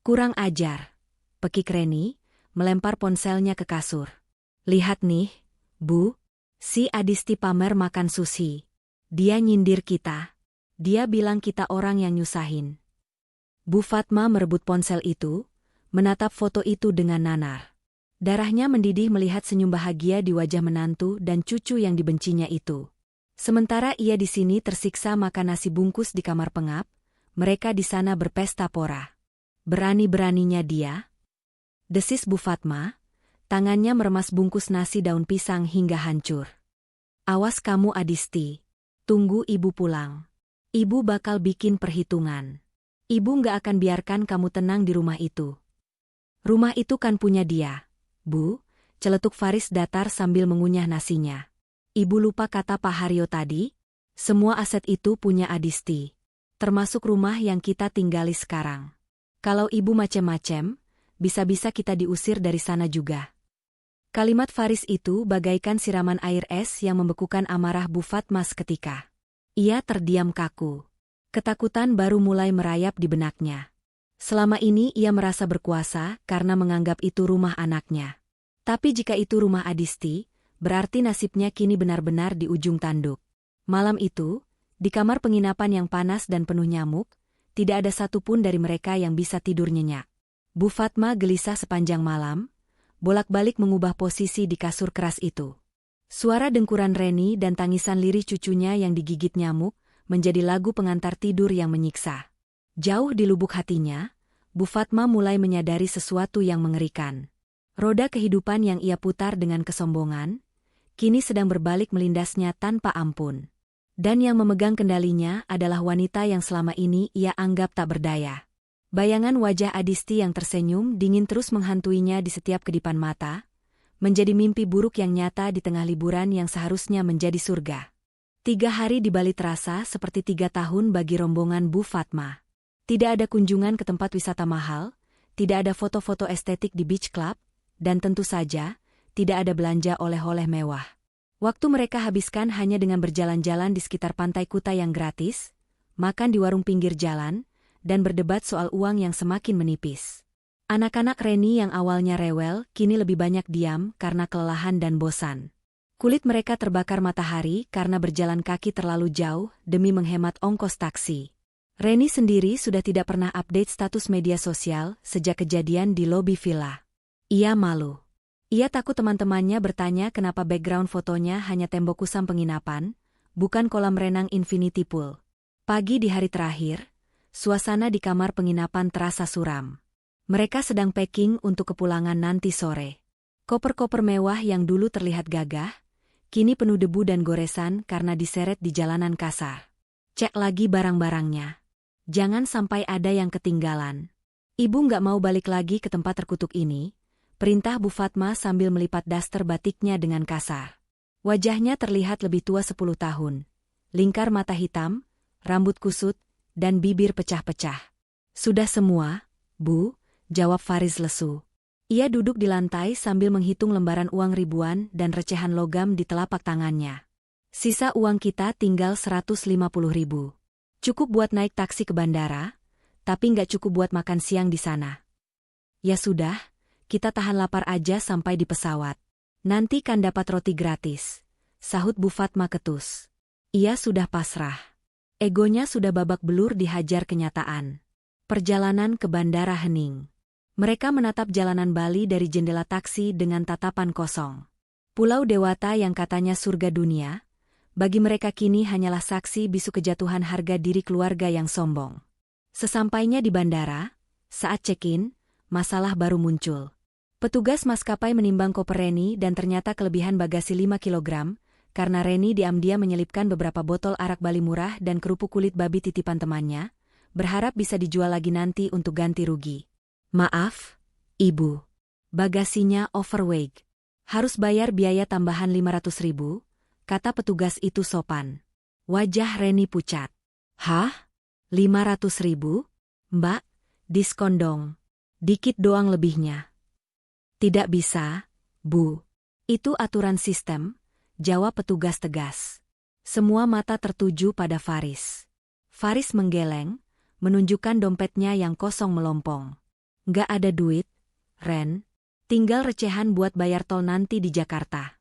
S1: Kurang ajar, pekik Reni, melempar ponselnya ke kasur. Lihat nih, Bu, si Adisti pamer makan sushi. Dia nyindir kita. Dia bilang kita orang yang nyusahin. Bu Fatma merebut ponsel itu, menatap foto itu dengan nanar. Darahnya mendidih melihat senyum bahagia di wajah menantu dan cucu yang dibencinya itu. Sementara ia di sini tersiksa makan nasi bungkus di kamar pengap, mereka di sana berpesta pora. Berani-beraninya dia, desis Bu Fatma, Tangannya meremas bungkus nasi daun pisang hingga hancur. Awas kamu Adisti. Tunggu ibu pulang. Ibu bakal bikin perhitungan. Ibu nggak akan biarkan kamu tenang di rumah itu. Rumah itu kan punya dia. Bu, celetuk Faris datar sambil mengunyah nasinya. Ibu lupa kata Pak Haryo tadi? Semua aset itu punya Adisti. Termasuk rumah yang kita tinggali sekarang. Kalau ibu macem-macem, bisa-bisa kita diusir dari sana juga. Kalimat Faris itu bagaikan siraman air es yang membekukan amarah Bu Fatma seketika. Ia terdiam kaku. Ketakutan baru mulai merayap di benaknya. Selama ini ia merasa berkuasa karena menganggap itu rumah anaknya. Tapi jika itu rumah Adisti, berarti nasibnya kini benar-benar di ujung tanduk. Malam itu, di kamar penginapan yang panas dan penuh nyamuk, tidak ada satupun dari mereka yang bisa tidur nyenyak. Bu Fatma gelisah sepanjang malam, bolak-balik mengubah posisi di kasur keras itu. Suara dengkuran Reni dan tangisan lirih cucunya yang digigit nyamuk menjadi lagu pengantar tidur yang menyiksa. Jauh di lubuk hatinya, Bu Fatma mulai menyadari sesuatu yang mengerikan. Roda kehidupan yang ia putar dengan kesombongan, kini sedang berbalik melindasnya tanpa ampun. Dan yang memegang kendalinya adalah wanita yang selama ini ia anggap tak berdaya. Bayangan wajah Adisti yang tersenyum dingin terus menghantuinya di setiap kedipan mata, menjadi mimpi buruk yang nyata di tengah liburan yang seharusnya menjadi surga. 3 hari di Bali terasa seperti 3 tahun bagi rombongan Bu Fatma. Tidak ada kunjungan ke tempat wisata mahal, tidak ada foto-foto estetik di beach club, dan tentu saja, tidak ada belanja oleh-oleh mewah. Waktu mereka habiskan hanya dengan berjalan-jalan di sekitar pantai Kuta yang gratis, makan di warung pinggir jalan, dan berdebat soal uang yang semakin menipis. Anak-anak Reni yang awalnya rewel, kini lebih banyak diam karena kelelahan dan bosan. Kulit mereka terbakar matahari karena berjalan kaki terlalu jauh demi menghemat ongkos taksi. Reni sendiri sudah tidak pernah update status media sosial sejak kejadian di lobi villa. Ia malu. Ia takut teman-temannya bertanya kenapa background fotonya hanya tembok kusam penginapan, bukan kolam renang infinity pool. Pagi di hari terakhir, suasana di kamar penginapan terasa suram. Mereka sedang packing untuk kepulangan nanti sore. Koper-koper mewah yang dulu terlihat gagah, kini penuh debu dan goresan karena diseret di jalanan kasar. Cek lagi barang-barangnya. Jangan sampai ada yang ketinggalan. Ibu nggak mau balik lagi ke tempat terkutuk ini, perintah Bu Fatma sambil melipat daster batiknya dengan kasar. Wajahnya terlihat lebih tua 10 tahun. Lingkar mata hitam, rambut kusut, dan bibir pecah-pecah. Sudah semua, Bu, jawab Faris lesu. Ia duduk di lantai sambil menghitung lembaran uang ribuan dan recehan logam di telapak tangannya. Sisa uang kita tinggal 150.000. Cukup buat naik taksi ke bandara, tapi nggak cukup buat makan siang di sana. Ya sudah, kita tahan lapar aja sampai di pesawat. Nanti kan dapat roti gratis, sahut Bu Fatma ketus. Ia sudah pasrah. Egonya sudah babak belur dihajar kenyataan. Perjalanan ke bandara hening. Mereka menatap jalanan Bali dari jendela taksi dengan tatapan kosong. Pulau Dewata yang katanya surga dunia, bagi mereka kini hanyalah saksi bisu kejatuhan harga diri keluarga yang sombong. Sesampainya di bandara, saat check-in, masalah baru muncul. Petugas maskapai menimbang koper Reni dan ternyata kelebihan bagasi 5 kilogram, karena Reni diam-diam menyelipkan beberapa botol arak Bali murah dan kerupuk kulit babi titipan temannya, berharap bisa dijual lagi nanti untuk ganti rugi. Maaf, Ibu. Bagasinya overweight. Harus bayar biaya tambahan 500.000, kata petugas itu sopan. Wajah Reni pucat. Hah? 500.000? Mbak, diskon dong. Dikit doang lebihnya. Tidak bisa, Bu. Itu aturan sistem, jawab petugas tegas. Semua mata tertuju pada Faris. Faris menggeleng, menunjukkan dompetnya yang kosong melompong. Nggak ada duit, Ren. Tinggal recehan buat bayar tol nanti di Jakarta.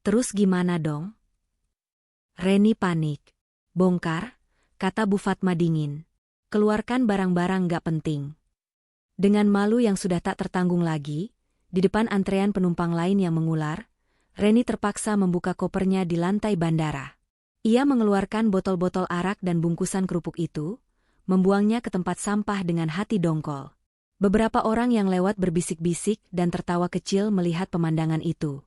S1: Terus gimana dong? Reni panik. Bongkar, kata Bu Fatma dingin. Keluarkan barang-barang nggak penting. Dengan malu yang sudah tak tertanggung lagi, di depan antrean penumpang lain yang mengular, Reni terpaksa membuka kopernya di lantai bandara. Ia mengeluarkan botol-botol arak dan bungkusan kerupuk itu, membuangnya ke tempat sampah dengan hati dongkol. Beberapa orang yang lewat berbisik-bisik dan tertawa kecil melihat pemandangan itu.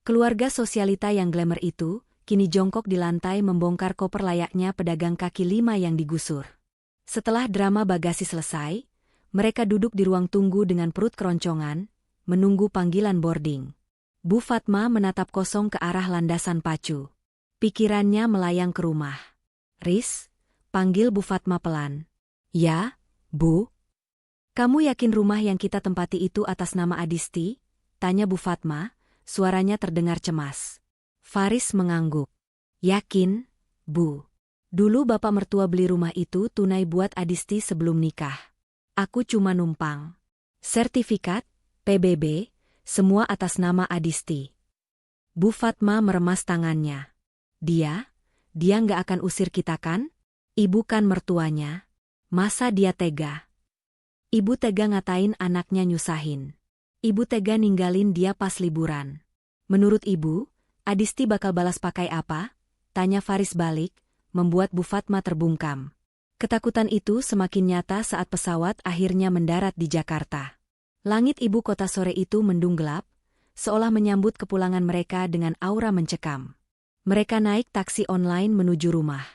S1: Keluarga sosialita yang glamour itu, kini jongkok di lantai membongkar koper layaknya pedagang kaki lima yang digusur. Setelah drama bagasi selesai, mereka duduk di ruang tunggu dengan perut keroncongan, menunggu panggilan boarding. Bu Fatma menatap kosong ke arah landasan pacu. Pikirannya melayang ke rumah. "Riz," panggil Bu Fatma pelan. "Ya, Bu." "Kamu yakin rumah yang kita tempati itu atas nama Adisti?" tanya Bu Fatma, suaranya terdengar cemas. Faris mengangguk. "Yakin, Bu. Dulu bapak mertua beli rumah itu tunai buat Adisti sebelum nikah. Aku cuma numpang. Sertifikat, PBB, semua atas nama Adisti." Bu Fatma meremas tangannya. Dia nggak akan usir kita kan? Ibu kan mertuanya. Masa dia tega? Ibu tega ngatain anaknya nyusahin. Ibu tega ninggalin dia pas liburan. Menurut ibu, Adisti bakal balas pakai apa? Tanya Faris balik, membuat Bu Fatma terbungkam. Ketakutan itu semakin nyata saat pesawat akhirnya mendarat di Jakarta. Langit ibu kota sore itu mendung gelap, seolah menyambut kepulangan mereka dengan aura mencekam. Mereka naik taksi online menuju rumah.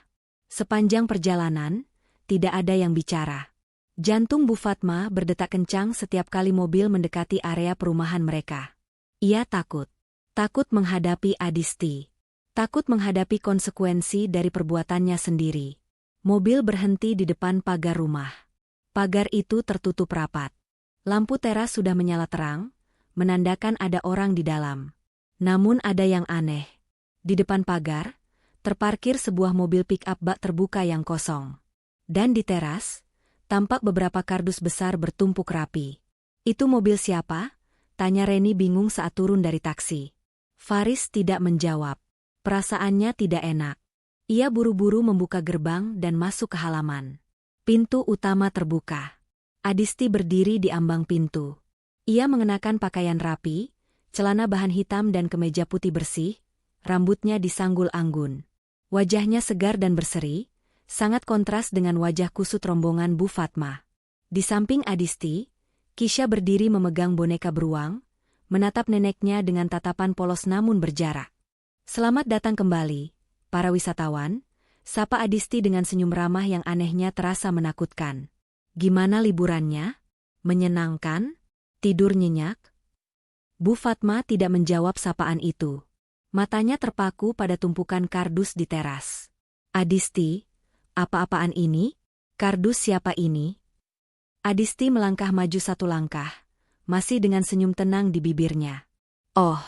S1: Sepanjang perjalanan, tidak ada yang bicara. Jantung Bu Fatma berdetak kencang setiap kali mobil mendekati area perumahan mereka. Ia takut. Takut menghadapi Adisti. Takut menghadapi konsekuensi dari perbuatannya sendiri. Mobil berhenti di depan pagar rumah. Pagar itu tertutup rapat. Lampu teras sudah menyala terang, menandakan ada orang di dalam. Namun ada yang aneh. Di depan pagar, terparkir sebuah mobil pick-up bak terbuka yang kosong. Dan di teras, tampak beberapa kardus besar bertumpuk rapi. "Itu mobil siapa?" tanya Reni bingung saat turun dari taksi. Faris tidak menjawab. Perasaannya tidak enak. Ia buru-buru membuka gerbang dan masuk ke halaman. Pintu utama terbuka. Adisti berdiri di ambang pintu. Ia mengenakan pakaian rapi, celana bahan hitam dan kemeja putih bersih, rambutnya disanggul anggun. Wajahnya segar dan berseri, sangat kontras dengan wajah kusut rombongan Bu Fatma. Di samping Adisti, Kisha berdiri memegang boneka beruang, menatap neneknya dengan tatapan polos namun berjarak. "Selamat datang kembali, para wisatawan," sapa Adisti dengan senyum ramah yang anehnya terasa menakutkan. "Gimana liburannya? Menyenangkan? Tidur nyenyak?" Bu Fatma tidak menjawab sapaan itu. Matanya terpaku pada tumpukan kardus di teras. "Adisti, apa-apaan ini? Kardus siapa ini?" Adisti melangkah maju satu langkah, masih dengan senyum tenang di bibirnya. "Oh,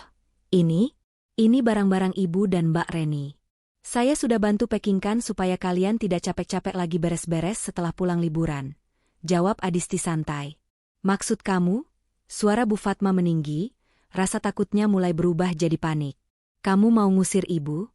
S1: ini barang-barang ibu dan Mbak Reni. Saya sudah bantu packingkan supaya kalian tidak capek-capek lagi beres-beres setelah pulang liburan," jawab Adisti santai. "Maksud kamu?" Suara Bu Fatma meninggi, rasa takutnya mulai berubah jadi panik. "Kamu mau ngusir ibu?"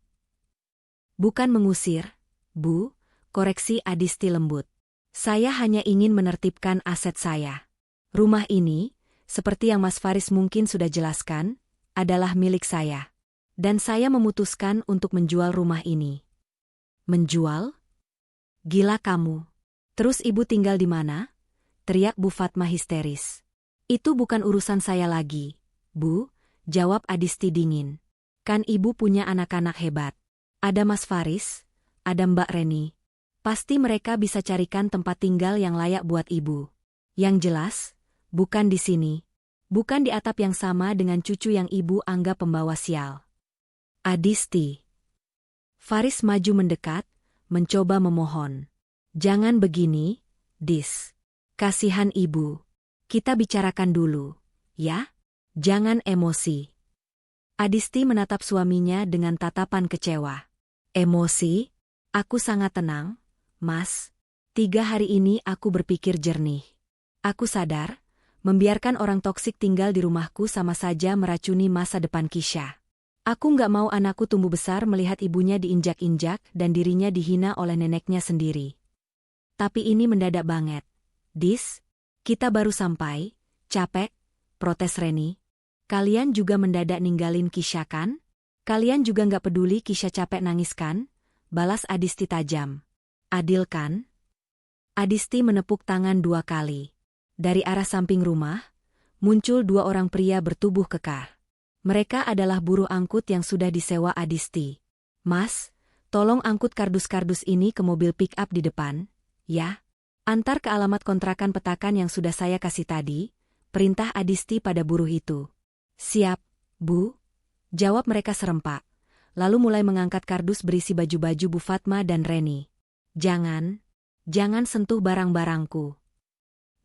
S1: "Bukan mengusir, Bu," koreksi Adisti lembut. "Saya hanya ingin menertibkan aset saya. Rumah ini, seperti yang Mas Faris mungkin sudah jelaskan, adalah milik saya. Dan saya memutuskan untuk menjual rumah ini." "Menjual? Gila kamu. Terus ibu tinggal di mana?" teriak Bu Fatma histeris. "Itu bukan urusan saya lagi, Bu," jawab Adisti dingin. "Kan ibu punya anak-anak hebat. Ada Mas Faris, ada Mbak Reni. Pasti mereka bisa carikan tempat tinggal yang layak buat ibu. Yang jelas, bukan di sini. Bukan di atap yang sama dengan cucu yang ibu anggap pembawa sial." "Adisti." Faris maju mendekat, mencoba memohon. "Jangan begini, Dis. Kasihan ibu. Kita bicarakan dulu, ya? Jangan emosi." Adisti menatap suaminya dengan tatapan kecewa. "Emosi? Aku sangat tenang, Mas. 3 hari ini aku berpikir jernih. Aku sadar, membiarkan orang toksik tinggal di rumahku sama saja meracuni masa depan Kisha. Aku nggak mau anakku tumbuh besar melihat ibunya diinjak-injak dan dirinya dihina oleh neneknya sendiri. Tapi ini mendadak banget. Dis, kita baru sampai, capek," protes Reni. "Kalian juga mendadak ninggalin Kisha kan? Kalian juga nggak peduli Kisha capek nangis kan?" balas Adisti tajam. "Adil kan?" Adisti menepuk tangan 2 kali. Dari arah samping rumah, muncul dua orang pria bertubuh kekar. Mereka adalah buruh angkut yang sudah disewa Adisti. Mas, tolong angkut kardus-kardus ini ke mobil pick-up di depan, ya. Antar ke alamat kontrakan petakan yang sudah saya kasih tadi, perintah Adisti pada buruh itu. Siap, Bu. Jawab mereka serempak. Lalu mulai mengangkat kardus berisi baju-baju Bu Fatma dan Reni. Jangan sentuh barang-barangku.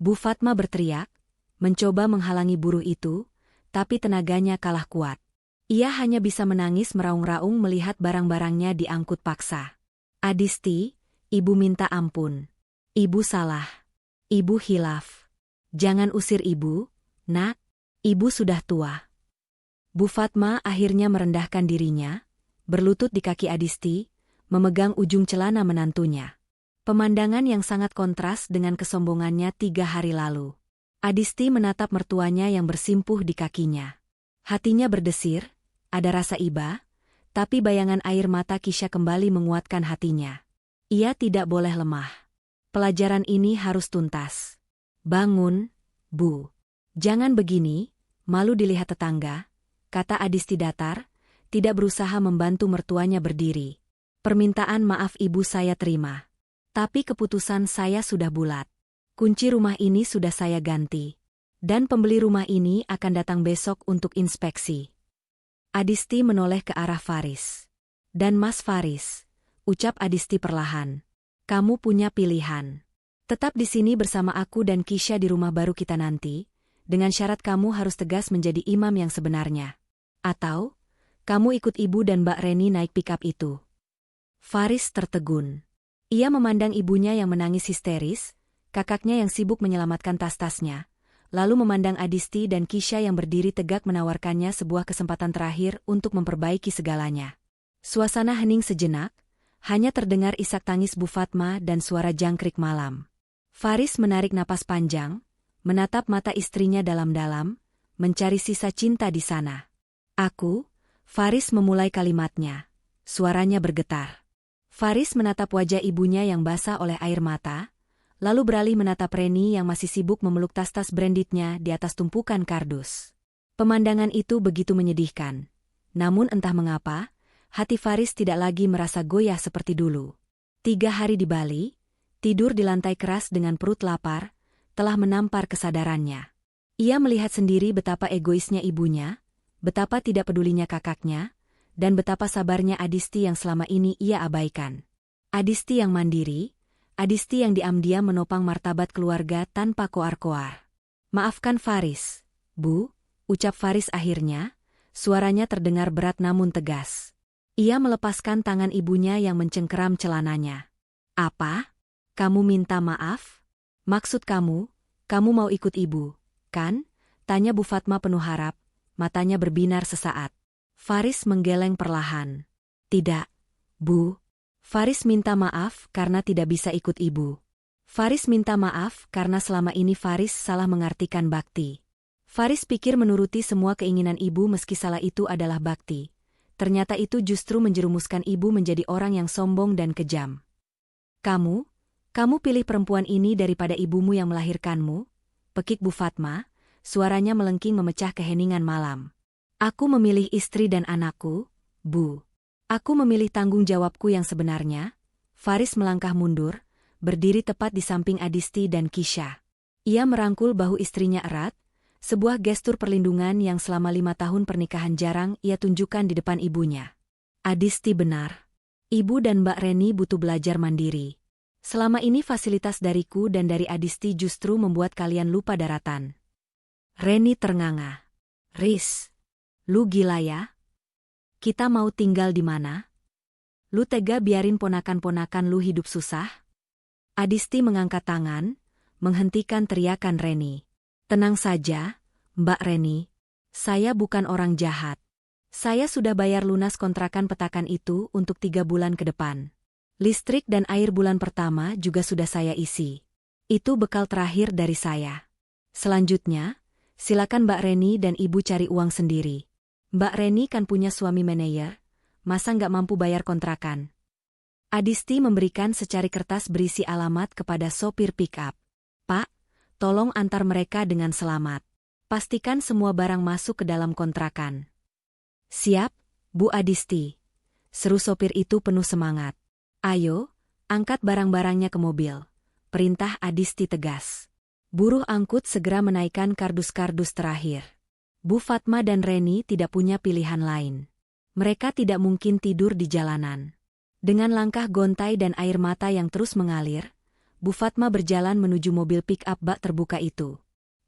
S1: Bu Fatma berteriak, mencoba menghalangi buruh itu, tapi tenaganya kalah kuat. Ia hanya bisa menangis meraung-raung melihat barang-barangnya diangkut paksa. Adisti, Ibu minta ampun. Ibu salah. Ibu hilaf. Jangan usir Ibu, Nak. Ibu sudah tua. Bu Fatma akhirnya merendahkan dirinya, berlutut di kaki Adisti, memegang ujung celana menantunya. Pemandangan yang sangat kontras dengan kesombongannya 3 hari lalu. Adisti menatap mertuanya yang bersimpuh di kakinya. Hatinya berdesir, ada rasa iba, tapi bayangan air mata Kisha kembali menguatkan hatinya. Ia tidak boleh lemah. Pelajaran ini harus tuntas. Bangun, Bu. Jangan begini, malu dilihat tetangga, kata Adisti datar, tidak berusaha membantu mertuanya berdiri. Permintaan maaf Ibu saya terima. Tapi keputusan saya sudah bulat. Kunci rumah ini sudah saya ganti. Dan pembeli rumah ini akan datang besok untuk inspeksi. Adisti menoleh ke arah Faris. Dan Mas Faris, ucap Adisti perlahan. Kamu punya pilihan. Tetap di sini bersama aku dan Kisha di rumah baru kita nanti, dengan syarat kamu harus tegas menjadi imam yang sebenarnya. Atau, kamu ikut Ibu dan Mbak Reni naik pick-up itu. Faris tertegun. Ia memandang ibunya yang menangis histeris, kakaknya yang sibuk menyelamatkan tas-tasnya, lalu memandang Adisti dan Kisha yang berdiri tegak menawarkannya sebuah kesempatan terakhir untuk memperbaiki segalanya. Suasana hening sejenak, hanya terdengar isak tangis Bu Fatma dan suara jangkrik malam. Faris menarik napas panjang, menatap mata istrinya dalam-dalam, mencari sisa cinta di sana. Aku, Faris memulai kalimatnya. Suaranya bergetar. Faris menatap wajah ibunya yang basah oleh air mata, lalu beralih menatap Reni yang masih sibuk memeluk tas-tas brandednya di atas tumpukan kardus. Pemandangan itu begitu menyedihkan. Namun entah mengapa, hati Faris tidak lagi merasa goyah seperti dulu. 3 hari di Bali, tidur di lantai keras dengan perut lapar, telah menampar kesadarannya. Ia melihat sendiri betapa egoisnya ibunya, betapa tidak pedulinya kakaknya, dan betapa sabarnya Adisti yang selama ini ia abaikan. Adisti yang mandiri, Adisti yang diam-diam menopang martabat keluarga tanpa koar-koar. Maafkan Faris, Bu, ucap Faris akhirnya, suaranya terdengar berat namun tegas. Ia melepaskan tangan ibunya yang mencengkeram celananya. Apa? Kamu minta maaf? Maksud kamu mau ikut Ibu, kan? Tanya Bu Fatma penuh harap, matanya berbinar sesaat. Faris menggeleng perlahan. Tidak, Bu. Faris minta maaf karena tidak bisa ikut Ibu. Faris minta maaf karena selama ini Faris salah mengartikan bakti. Faris pikir menuruti semua keinginan Ibu meski salah itu adalah bakti. Ternyata itu justru menjerumuskan Ibu menjadi orang yang sombong dan kejam. Kamu pilih perempuan ini daripada ibumu yang melahirkanmu? Pekik Bu Fatma, suaranya melengking memecah keheningan malam. Aku memilih istri dan anakku, Bu. Aku memilih tanggung jawabku yang sebenarnya. Faris melangkah mundur, berdiri tepat di samping Adisti dan Kisha. Ia merangkul bahu istrinya erat, sebuah gestur perlindungan yang selama 5 tahun pernikahan jarang ia tunjukkan di depan ibunya. Adisti benar. Ibu dan Mbak Reni butuh belajar mandiri. Selama ini fasilitas dariku dan dari Adisti justru membuat kalian lupa daratan. Reni ternganga. Riz, lu gila ya? Kita mau tinggal di mana? Lu tega biarin ponakan-ponakan lu hidup susah? Adisti mengangkat tangan, menghentikan teriakan Reni. Tenang saja, Mbak Reni. Saya bukan orang jahat. Saya sudah bayar lunas kontrakan petakan itu untuk 3 bulan ke depan. Listrik dan air bulan pertama juga sudah saya isi. Itu bekal terakhir dari saya. Selanjutnya, silakan Mbak Reni dan Ibu cari uang sendiri. Mbak Reni kan punya suami manajer, masa nggak mampu bayar kontrakan? Adisti memberikan secari kertas berisi alamat kepada sopir pick-up. Pak, Tolong antar mereka dengan selamat. Pastikan semua barang masuk ke dalam kontrakan. Siap, Bu Adisti. Seru sopir itu penuh semangat. Ayo, angkat barang-barangnya ke mobil. Perintah Adisti tegas. Buruh angkut segera menaikkan kardus-kardus terakhir. Bu Fatma dan Reni tidak punya pilihan lain. Mereka tidak mungkin tidur di jalanan. Dengan langkah gontai dan air mata yang terus mengalir, Bu Fatma berjalan menuju mobil pick-up bak terbuka itu.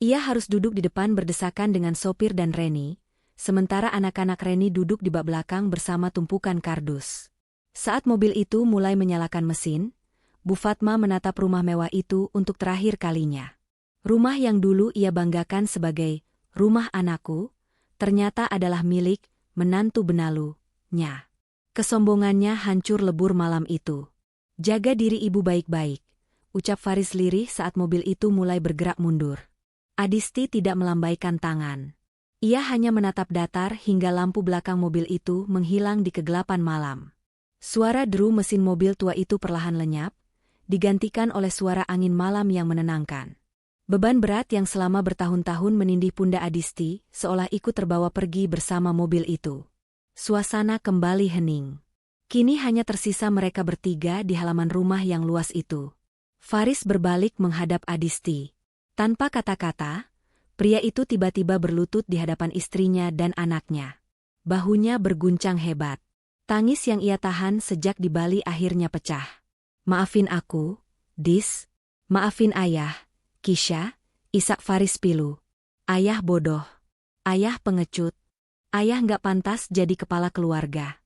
S1: Ia harus duduk di depan berdesakan dengan sopir dan Reni, sementara anak-anak Reni duduk di bak belakang bersama tumpukan kardus. Saat mobil itu mulai menyalakan mesin, Bu Fatma menatap rumah mewah itu untuk terakhir kalinya. Rumah yang dulu ia banggakan sebagai rumah anakku, ternyata adalah milik menantu benalu-nya. Kesombongannya hancur lebur malam itu. Jaga diri ibu baik-baik, ucap Faris lirih saat mobil itu mulai bergerak mundur. Adisti tidak melambaikan tangan. Ia hanya menatap datar hingga lampu belakang mobil itu menghilang di kegelapan malam. Suara deru mesin mobil tua itu perlahan lenyap, digantikan oleh suara angin malam yang menenangkan. Beban berat yang selama bertahun-tahun menindih pundak Adisti seolah ikut terbawa pergi bersama mobil itu. Suasana kembali hening. Kini hanya tersisa mereka bertiga di halaman rumah yang luas itu. Faris berbalik menghadap Adisti. Tanpa kata-kata, pria itu tiba-tiba berlutut di hadapan istrinya dan anaknya. Bahunya berguncang hebat. Tangis yang ia tahan sejak di Bali akhirnya pecah. Maafin aku, Dis. Maafin ayah, Kisha, Isak Faris pilu. Ayah bodoh. Ayah pengecut. Ayah nggak pantas jadi kepala keluarga.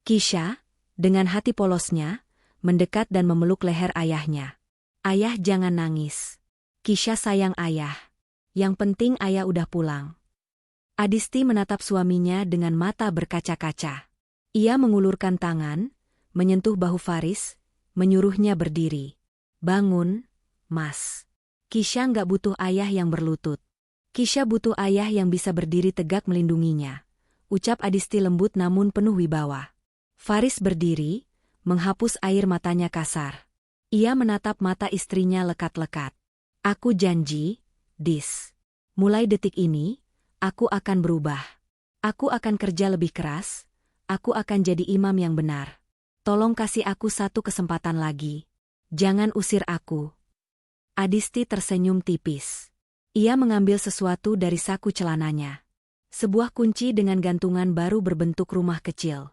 S1: Kisha, dengan hati polosnya, mendekat dan memeluk leher ayahnya. Ayah jangan nangis. Kisha sayang ayah. Yang penting ayah udah pulang. Adisti menatap suaminya dengan mata berkaca-kaca. Ia mengulurkan tangan, menyentuh bahu Faris, menyuruhnya berdiri. Bangun, Mas. Kisha nggak butuh ayah yang berlutut. Kisha butuh ayah yang bisa berdiri tegak melindunginya. Ucap Adisti lembut namun penuh wibawa. Faris berdiri, menghapus air matanya kasar. Ia menatap mata istrinya lekat-lekat. Aku janji, Dis. Mulai detik ini, aku akan berubah. Aku akan kerja lebih keras. Aku akan jadi imam yang benar. Tolong kasih aku satu kesempatan lagi. Jangan usir aku. Adisti tersenyum tipis. Ia mengambil sesuatu dari saku celananya. Sebuah kunci dengan gantungan baru berbentuk rumah kecil.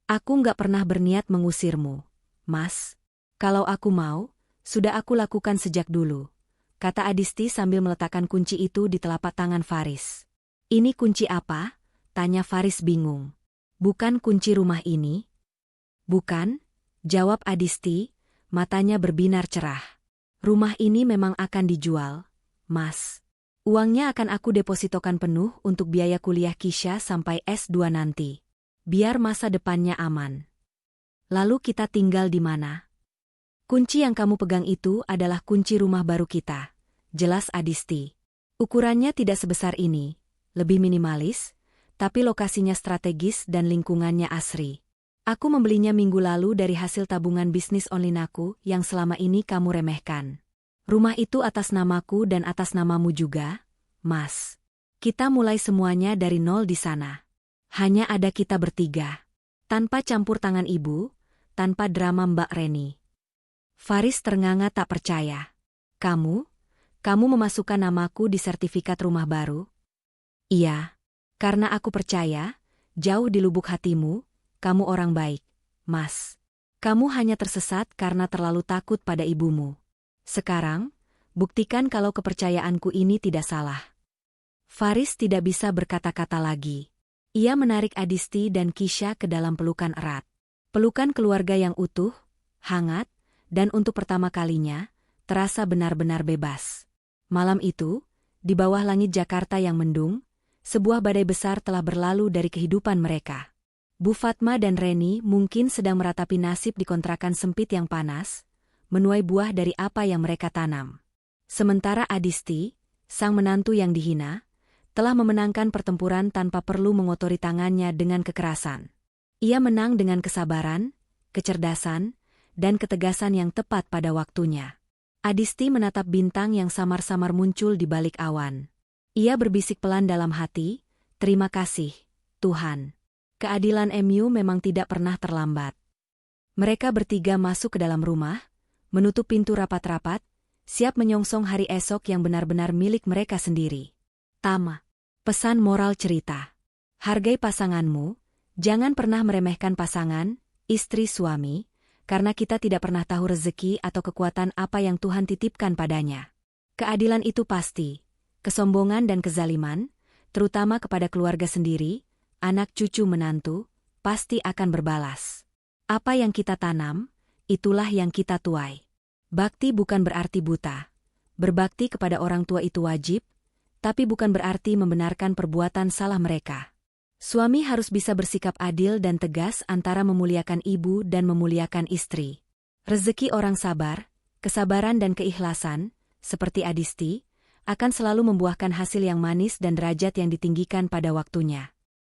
S1: Aku nggak pernah berniat mengusirmu, Mas. Kalau aku mau, sudah aku lakukan sejak dulu, kata Adisti sambil meletakkan kunci itu di telapak tangan Faris. Ini kunci apa? Tanya Faris bingung. Bukan kunci rumah ini? Bukan, jawab Adisti, matanya berbinar cerah. Rumah ini memang akan dijual, Mas. Uangnya akan aku depositokan penuh untuk biaya kuliah Kisha sampai S2 nanti. Biar masa depannya aman. Lalu kita tinggal di mana? Kunci yang kamu pegang itu adalah kunci rumah baru kita, jelas Adisti. Ukurannya tidak sebesar ini, lebih minimalis, tapi lokasinya strategis dan lingkungannya asri. Aku membelinya minggu lalu dari hasil tabungan bisnis online aku yang selama ini kamu remehkan. Rumah itu atas namaku dan atas namamu juga, Mas. Kita mulai semuanya dari nol di sana. Hanya ada kita bertiga. Tanpa campur tangan ibu, tanpa drama Mbak Reni. Faris ternganga tak percaya. Kamu memasukkan namaku di sertifikat rumah baru? Iya. Karena aku percaya, jauh di lubuk hatimu, kamu orang baik, Mas. Kamu hanya tersesat karena terlalu takut pada ibumu. Sekarang, buktikan kalau kepercayaanku ini tidak salah. Faris tidak bisa berkata-kata lagi. Ia menarik Adisti dan Kisha ke dalam pelukan erat. Pelukan keluarga yang utuh, hangat, dan untuk pertama kalinya, terasa benar-benar bebas. Malam itu, di bawah langit Jakarta yang mendung, sebuah badai besar telah berlalu dari kehidupan mereka. Bu Fatma dan Reni mungkin sedang meratapi nasib di kontrakan sempit yang panas, menuai buah dari apa yang mereka tanam. Sementara Adisti, sang menantu yang dihina, telah memenangkan pertempuran tanpa perlu mengotori tangannya dengan kekerasan. Ia menang dengan kesabaran, kecerdasan, dan ketegasan yang tepat pada waktunya. Adisti menatap bintang yang samar-samar muncul di balik awan. Ia berbisik pelan dalam hati, "Terima kasih, Tuhan. Keadilan MU memang tidak pernah terlambat." Mereka bertiga masuk ke dalam rumah, menutup pintu rapat-rapat, siap menyongsong hari esok yang benar-benar milik mereka sendiri. Tama. Pesan moral cerita. Hargai pasanganmu, jangan pernah meremehkan pasangan, istri suami, karena kita tidak pernah tahu rezeki atau kekuatan apa yang Tuhan titipkan padanya. Keadilan itu pasti. Kesombongan dan kezaliman, terutama kepada keluarga sendiri, anak cucu menantu, pasti akan berbalas. Apa yang kita tanam, itulah yang kita tuai. Bakti bukan berarti buta. Berbakti kepada orang tua itu wajib, tapi bukan berarti membenarkan perbuatan salah mereka. Suami harus bisa bersikap adil dan tegas antara memuliakan ibu dan memuliakan istri. Rezeki orang sabar, kesabaran dan keikhlasan, seperti Adisti, akan selalu membuahkan hasil yang manis dan derajat yang ditinggikan pada waktunya.